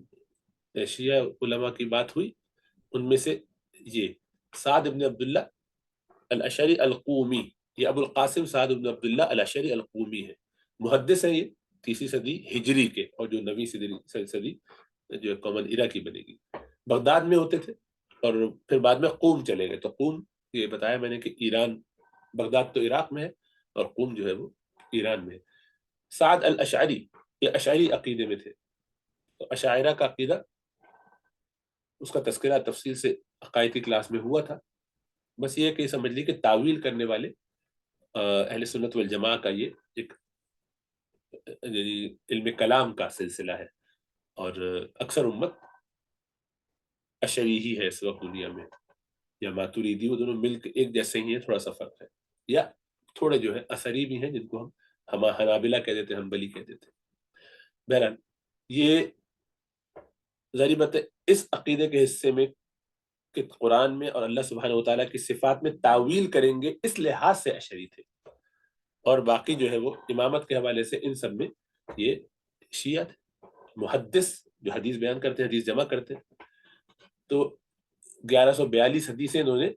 Speaker 1: شیعہ علماء کی بات ہوئی ان میں سے یہ سعد بن عبداللہ الاشعری القومی، یہ ابو القاسم سعد بن عبداللہ الاشعری القومی ہے، محدث ہے، یہ 3 صدی ہجری کے، اور جو 9 صدی جو کامن ایرا کی بنے گی۔ بغداد میں ہوتے تھے اور پھر بعد میں قوم چلے گئے۔ تو قوم یہ بتایا میں نے کہ ایران، بغداد تو عراق میں ہے اور قوم جو ہے وہ ایران میں ہے۔ سعد الاشعری یہ اشعری عقیدے میں تھے، تو اشاعرہ کا عقیدہ اس کا تذکرہ تفصیل سے عقائد کی کلاس میں ہوا تھا۔ بس یہ کہ سمجھ لی کہ تعویل کرنے والے اہل سنت والجماع کا یہ ایک یعنی علم کلام کا سلسلہ ہے، اور اکثر امت اشعری ہی ہے اس وقت دنیا میں، یا ماتوریدی، وہ دونوں مل کے ایک جیسے ہی ہیں، تھوڑا سا فرق ہے، یا تھوڑے جو ہے اثری بھی ہیں جن کو ہم حنابلہ کہہ دیتے ہیں، حنبلی کہہ دیتے ہیں۔ بہرحال یہ ظاہری بات ہے اس عقیدے کے حصے میں کہ قرآن میں اور اللہ سبحانہ وتعالیٰ کی صفات میں تعویل کریں گے، اس لحاظ سے اشعری تھے، اور باقی جو ہے وہ امامت کے حوالے سے ان سب میں یہ شیعہ تھے۔ محدث جو حدیث بیان کرتے ہیں، حدیث جمع کرتے ہیں، تو 1142 حدیث سے انہوں نے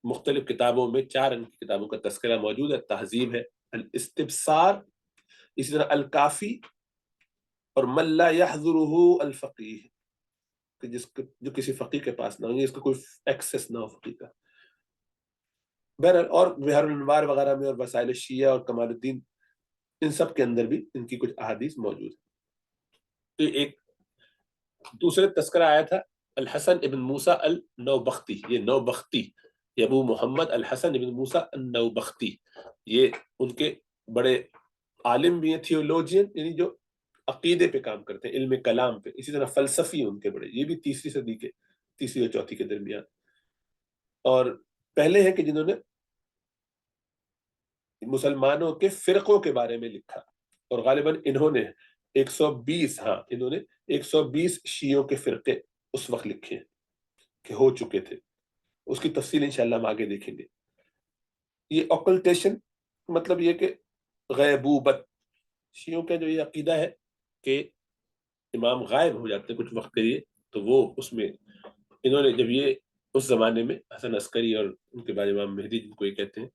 Speaker 1: مختلف کتابوں میں 4 ان کی کتابوں کا تذکرہ موجود ہے۔ تہذیب ہے، الاستبصار، اسی طرح الکافی، اور من لا يحضره الفقیہ، کہ جو کسی فقیہ کے پاس نہ ہو، اس کا کوئی ایکسس نہ ہو فقیہ کا۔ بہرحال اور بحر الانوار وغیرہ میں اور وسائل الشیعہ اور کمال الدین، ان سب کے اندر بھی ان کی کچھ احادیث موجود ہیں۔ تو ایک دوسرے تذکرہ آیا تھا الحسن ابن موسیٰ النوبختی، یہ نوبختی، یہ ابو محمد الحسن ابن موسیٰ النوبختی، یہ ان کے بڑے عالم بھی ہیں، تھیولوجین، یعنی جو عقیدے پہ کام کرتے ہیں، علم کلام پہ، اسی طرح فلسفی ان کے بڑے، یہ بھی 3 صدی کے، 3 اور 4 کے درمیان، اور پہلے ہیں کہ جنہوں نے مسلمانوں کے فرقوں کے بارے میں لکھا، اور غالباً انہوں نے 120 شیعوں کے فرقے اس وقت لکھے ہیں کہ ہو چکے تھے، اس کی تفصیل انشاءاللہ ہم آگے دیکھیں گے۔ یہ اوکلٹیشن مطلب یہ کہ غیبوبت، شیعوں کا جو یہ عقیدہ ہے کہ امام غائب ہو جاتے کچھ وقت کے لیے، تو وہ اس میں انہوں نے جب یہ اس زمانے میں حسن عسکری اور ان کے بعد امام مہدی جن کو یہ کہتے ہیں،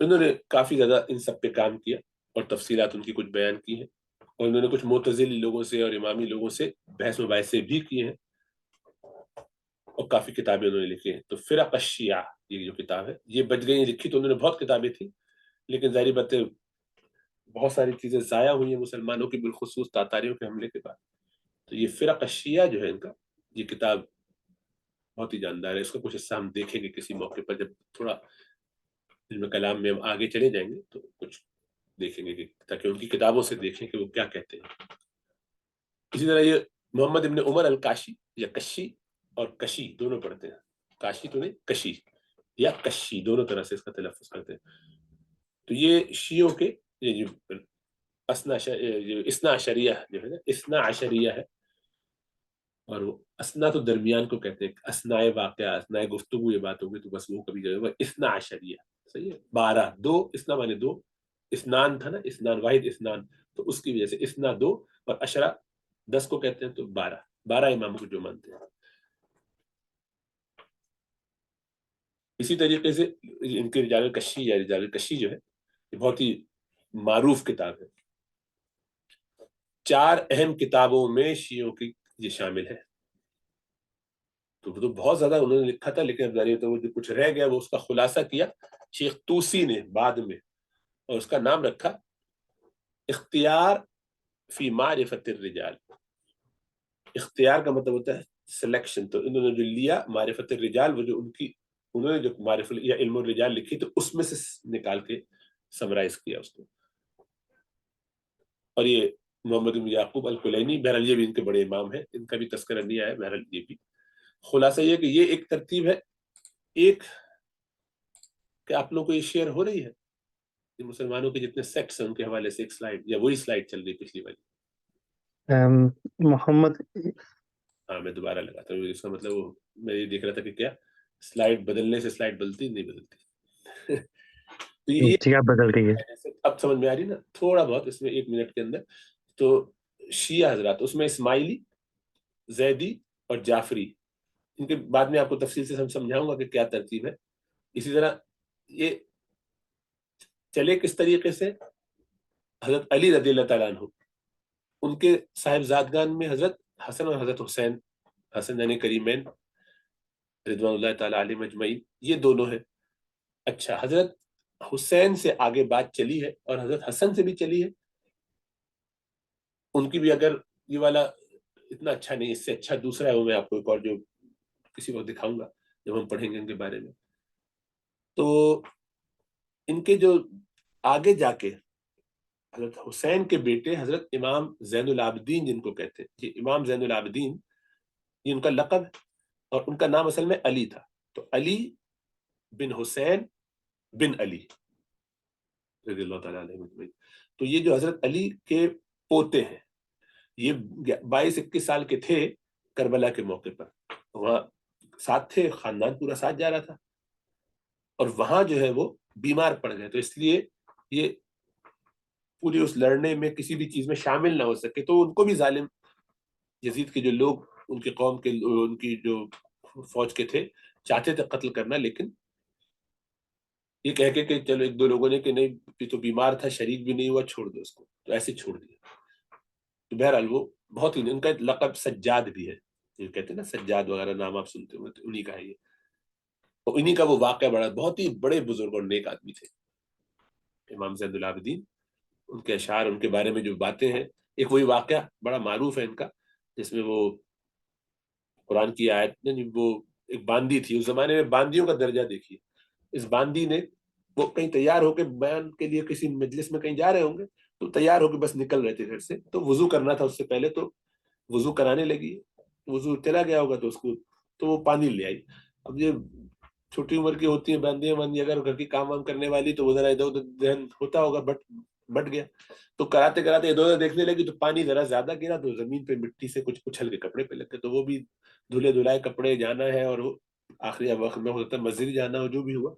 Speaker 1: انہوں نے کافی زیادہ ان سب پہ کام کیا اور تفصیلات ان کی کچھ بیان کی ہیں، اور انہوں نے کچھ معتزلی لوگوں سے اور امامی لوگوں سے بحث مباحثے بھی کیے ہیں، اور کافی کتابیں انہوں نے لکھی ہیں۔ تو فرق الشیعہ یہ جو کتاب ہے یہ بچ گئی، لکھی تو انہوں نے بہت کتابیں تھیں، لیکن ظاہری بات ہے بہت ساری چیزیں ضائع ہوئی ہیں مسلمانوں کی، بالخصوص تاتاریوں کے حملے کے بعد۔ تو یہ فرق الشیعہ جو ہے ان کا، یہ کتاب بہت ہی جاندار ہے، اس کا کچھ حصہ ہم دیکھیں گے کسی موقع پر، جب تھوڑا علم کلام میں ہم آگے چلے جائیں گے تو کچھ دیکھیں گے تاکہ ان کی کتابوں سے دیکھیں کہ وہ کیا کہتے ہیں. اسی طرح یہ محمد ابن عمر الکاشی یا کشی اور کشی دونوں پڑھتے ہیں, کاشی تو نہیں کشی یا کشی دونوں طرح سے اس کا تلفظ کرتے ہیں. تو یہ شیعوں کے یہ جو اسنا عشریہ جو ہے نا, اسنا عشریہ ہے, اور وہ اسنا تو درمیان کو کہتے ہیں, اسنا واقعہ اسنا گفتگو یہ بات ہوگی تو بس وہ کبھی جو ہے اسنا عشریہ, صحیح ہے, 12 دو, اسنا مانے دو, اسنان تھا نا, اسنان واحد اسنان, تو اس کی وجہ سے اسنا دو اور عشرہ 10 کو کہتے ہیں, تو 12 اماموں کو جو مانتے ہیں. اسی طریقے سے ان کے رجال الکشی یا رجال الکشی جو ہے یہ بہت ہی معروف کتاب ہے. 4 اہم کتابوں میں شیعوں کی یہ شامل ہے. تو بہت زیادہ انہوں نے لکھا تھا, لیکن تو وہ جو کچھ رہ گیا وہ اس کا خلاصہ کیا شیخ توسی نے بعد میں, اور اس کا نام رکھا اختیار فی معرفت الرجال. اختیار کا مطلب ہوتا ہے سلیکشن, تو انہوں نے جو لیا معرفت الرجال, وہ جو انہوں نے جو معرفت یا علم الرجال لکھی تو اس میں سے نکال کے سمرائز کیا اس کو. اور یہ محمد بن یعقوب الکلینی, بہرحال یہ بھی ان کے بڑے امام ہیں, ان کا بھی تذکرہ نہیں آیا, بہرحال یہ بھی خلاصہ یہ کہ یہ ایک ترتیب ہے, ایک کہ آپ لوگوں کو یہ شیئر ہو رہی ہے یہ مسلمانوں کے جتنے سیکٹس ہیں ان کے حوالے سے ایک سلائیڈ, یا وہی سلائیڈ چل رہی پچھلی والی.
Speaker 2: محمد
Speaker 1: ہاں میں دوبارہ لگاتا ہوں, اس کا مطلب وہ میں یہ دیکھ رہا تھا کہ کیا سلائیڈ بدلنے سے سلائیڈ بلتی نہیں بدلتی. تو یہ
Speaker 2: بدل رہی ہے.
Speaker 1: اب سمجھ میں آ رہی نا تھوڑا بہت اس میں 1 منٹ کے اندر. تو شیعہ حضرات اس میں اسماعیلی, زیدی اور جعفری, ان کے بعد میں آپ کو تفصیل سے سمجھاؤں گا کہ کیا ترتیب ہے. اسی طرح یہ چلے کس طریقے سے, حضرت علی رضی اللہ تعالیٰ عنہ ان کے صاحبزادگان میں حضرت حسن اور حضرت حسین, حسن یعنی کریمین رضوان اللہ تعالیٰ علیہ مجمعین, یہ دونوں ہیں. اچھا, حضرت حسین سے آگے بات چلی ہے اور حضرت حسن سے بھی چلی ہے, ان کی بھی اگر یہ والا اتنا اچھا نہیں, اس سے اچھا دوسرا ہے, وہ میں آپ کو ایک اور جو کسی وقت دکھاؤں گا جب ہم پڑھیں گے ان کے بارے میں. تو ان کے جو آگے جا کے حضرت حسین کے بیٹے حضرت امام زین العابدین جن کو کہتے ہیں, یہ امام زین العابدین یہ ان کا لقب ہے, اور ان کا نام اصل میں علی تھا. تو علی بن حسین بن علی رضی اللہ تعالیٰ عنہ. تو یہ جو حضرت علی کے پوتے ہیں, یہ 22-21 سال کے تھے کربلا کے موقع پر, وہاں ساتھ تھے, خاندان پورا ساتھ جا رہا تھا, اور وہاں جو ہے وہ بیمار پڑ گئے, تو اس لیے یہ پوری اس لڑنے میں کسی بھی چیز میں شامل نہ ہو سکے. تو ان کو بھی ظالم یزید کے جو لوگ ان کے قوم کے, ان کی جو فوج کے تھے, چاہتے تھے قتل کرنا, لیکن یہ کہہ کے کہ چلو 1-2 لوگوں نے کہ نہیں تو بیمار تھا, شریک بھی نہیں ہوا, چھوڑ دو اس کو, تو ایسے چھوڑ دیا. تو بہرحال وہ بہت ہی, ان کا لقب سجاد بھی ہے, جو کہتے ہیں نا سجاد وغیرہ نام آپ سنتے ہوئے, انہی کا ہے یہ. تو انہی کا وہ واقعہ بہت ہی بڑے بزرگ اور نیک آدمی تھے امام زین العابدین. ان کے اشعار, ان کے بارے میں جو باتیں ہیں, ایک وہی واقعہ بڑا معروف ہے ان کا جس میں وہ قرآن کی آیت نے, وہ ایک باندی تھی, اس زمانے میں باندیوں کا درجہ دیکھیے. اس باندی نے وہ کہیں تیار ہو کے بیان کے لیے کسی مجلس میں کہیں جا رہے ہوں گے, تو تیار ہو کے بس نکل رہے تھے گھر سے, تو وضو کرنا تھا اس سے پہلے, تو وضو کرانے لگی, وضو چلا گیا ہوگا تو اس کو, تو وہ پانی لے آئی. اب یہ چھوٹی عمر کی ہوتی ہیں باندیاں, اگر گھر کی کام وام کرنے والی, تو وہ ذرا ادھر ادھر ذہن ہوتا ہوگا, بٹ گیا. تو کراتے کراتے ادھر ادھر دیکھنے لگی, تو پانی ذرا زیادہ گرا, تو زمین پہ مٹی سے کچھ اچھل کے کپڑے پہ لگے. تو وہ بھی دھلے دھلائے کپڑے جانا ہے, اور آخری وقت میں ہوتا ہے مسجد جانا ہو, جو بھی ہوا,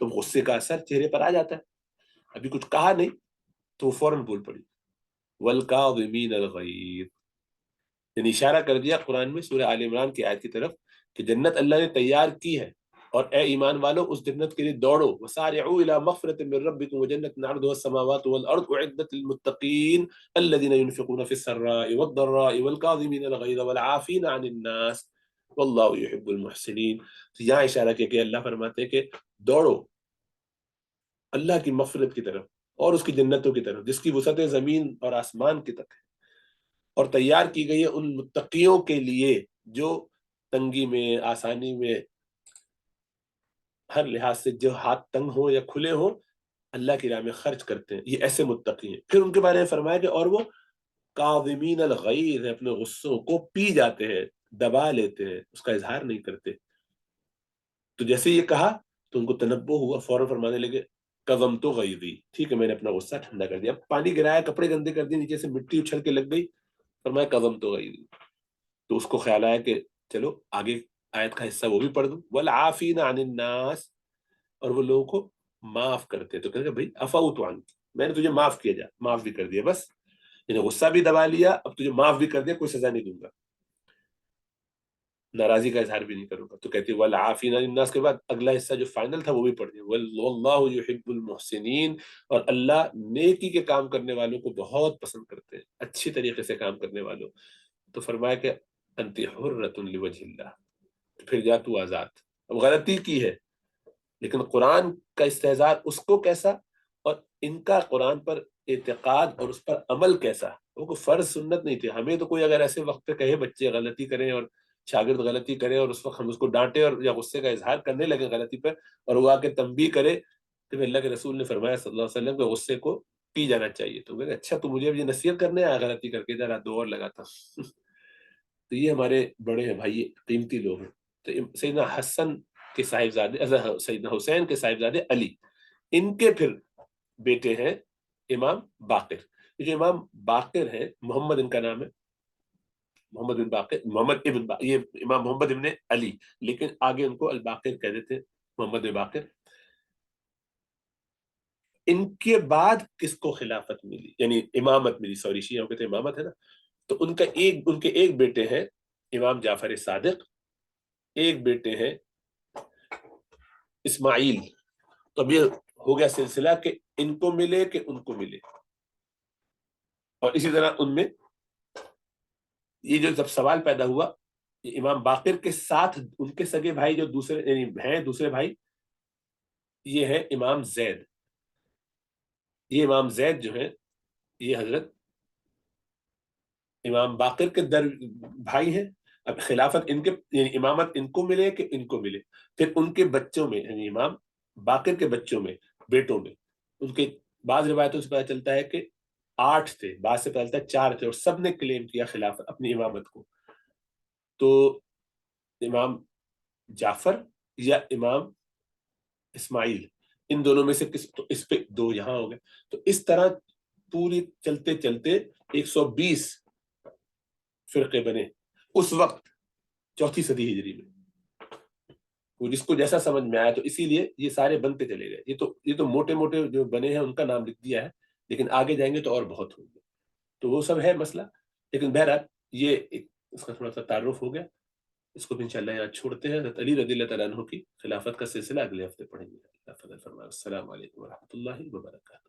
Speaker 1: تو غصے کا اثر چہرے پر آ جاتا ہے. ابھی کچھ کہا نہیں تو وہ فوراً بول پڑی, والکاظمین الغیظ, یعنی اشارہ کر دیا قرآن میں سورہ آل عمران کی آیت کی طرف کہ جنت اللہ نے تیار کی ہے, اور اے ایمان والو اس جنت کے لیے دوڑو. وسارعوا الى مغفرۃ من ربکم وجنۃ عرضها السماوات والارض اعدت للمتقین الذين ينفقون في السراء والضراء والكاظمين الغيظ والعافين عن الناس واللہ يحب المحسنین. تو یہاں اشارہ کیا کہ اللہ فرماتے ہیں کہ دوڑو اللہ کی مغفرت کی طرف اور اس کی جنتوں کی طرف, جس کی وسعت زمین اور آسمان کی تک ہے, اور تیار کی گئی ہے ان متقیوں کے لیے جو تنگی میں, آسانی میں, ہر لحاظ سے جو ہاتھ تنگ ہو یا کھلے ہو, اللہ کی راہ میں خرچ کرتے ہیں، یہ ایسے متقی ہیں۔ پھر ان کے بارے میں فرمایا کہ اور وہ کاظمین الغیظ ہے، اپنے غصوں کو پی جاتے ہیں، دبا لیتے ہیں، اس کا اظہار نہیں کرتے۔ تو جیسے یہ کہا تو ان کو تنبہ ہوا، فوراً فرمانے لگے کظمت غیظی، ٹھیک ہے میں نے اپنا غصہ ٹھنڈا کر دیا۔ اب پانی گرایا، کپڑے گندے کر دیے، نیچے سے مٹی اچھل کے لگ گئی، فرمایا کظمت غیظی۔ تو اس کو خیال آیا کہ چلو آگے آیت کا حصہ وہ بھی پڑھ دوں، والعافین عن الناس، اور وہ لوگوں کو معاف کرتے۔ تو کہتے بھائی عفوت عنک، میں نے تجھے معاف کیا، جا معاف بھی کر دیا، بس یعنی غصہ بھی دبا لیا، اب تجھے معاف بھی کر دیا، کوئی سزا نہیں دوں گا، ناراضی کا اظہار بھی نہیں کروں گا۔ تو کہتے ہیں والعافین عن الناس کے بعد اگلا حصہ جو فائنل تھا وہ بھی پڑھ دیا، واللہ یحب المحسنین، اور اللہ نیکی کے کام کرنے والوں کو بہت پسند کرتے ہیں، اچھی طریقے سے کام کرنے والوں۔ تو فرمایا کہ انت حرۃ لوجہ اللہ، پھر جا تو آزاد۔ اب غلطی کی ہے لیکن قرآن کا استحضار اس کو کیسا، اور ان کا قرآن پر اعتقاد اور اس پر عمل کیسا، وہ کوئی فرض سنت نہیں تھی۔ ہمیں تو کوئی اگر ایسے وقت پہ کہے بچے غلطی کریں اور شاگرد غلطی کرے اور اس وقت ہم اس کو ڈانٹے اور یا غصے کا اظہار کرنے لگے غلطی پر، اور وہ آ کے تنبیہ کرے، تو اللہ کے رسول نے فرمایا صلی اللہ علیہ وسلم کہ غصے کو پی جانا چاہیے۔ تو میں نے اچھا تو مجھے اب یہ نصیحت کرنے آیا غلطی کر کے، ذرا دو اور لگاتا ہوں۔ تو یہ ہمارے بڑے ہیں بھائی، یہ قیمتی لوگ ہیں۔ تو سیدنا حسن کے صاحبزادے، سیدنا حسین کے صاحبزادے علی، ان کے پھر بیٹے ہیں امام باقر۔ یہ جو امام باقر ہیں، محمد ان کا نام ہے، محمد بن باقر، محمد ابن یہ امام محمد ابن علی، لیکن آگے ان کو الباقر کہہ دیتے ہیں، محمد بن باقر۔ ان کے بعد کس کو خلافت ملی، یعنی امامت ملی، سوری شیعوں کے تو امامت ہے نا، تو ان کے ایک بیٹے ہیں امام جعفر صادق، ایک بیٹے ہیں اسماعیل۔ تو اب یہ ہو گیا سلسلہ کہ ان کو ملے کہ ان کو ملے، اور اسی طرح ان میں یہ جو جب سوال پیدا ہوا، یہ امام باقر کے ساتھ ان کے سگے بھائی جو دوسرے یعنی ہیں دوسرے بھائی، یہ ہے امام زید۔ یہ امام زید جو ہے یہ حضرت امام باقر کے در بھائی ہیں۔ اب خلافت ان کے یعنی امامت ان کو ملے کہ ان کو ملے، پھر ان کے بچوں میں یعنی امام باقر کے بچوں میں، بیٹوں میں، ان کے بعض روایتوں سے پتہ چلتا ہے کہ 8 تھے، بعض سے پتہ چلتا ہے 4 تھے، اور سب نے کلیم کیا خلافت اپنی امامت کو۔ تو امام جعفر یا امام اسماعیل، ان دونوں میں سے کس، تو اس پہ 2 یہاں ہو گئے۔ تو اس طرح پوری چلتے چلتے 120 فرقے بنے اس وقت، 4 صدی ہجری میں، وہ جس کو جیسا سمجھ میں آیا۔ تو اسی لیے یہ سارے بنتے چلے گئے۔ یہ تو موٹے موٹے جو بنے ہیں ان کا نام لکھ دیا ہے، لیکن آگے جائیں گے تو اور بہت ہوں گے، تو وہ سب ہے مسئلہ۔ لیکن بہرحال یہ اس کا تھوڑا سا تعارف ہو گیا، اس کو بھی انشاءاللہ یہاں چھوڑتے ہیں۔ حضرت علی رضی اللہ تعالیٰ عنہ کی خلافت کا سلسلہ اگلے ہفتے پڑھیں گے۔ اللہ فضل فرمائے۔ السلام علیکم ورحمۃ اللہ وبرکاتہ۔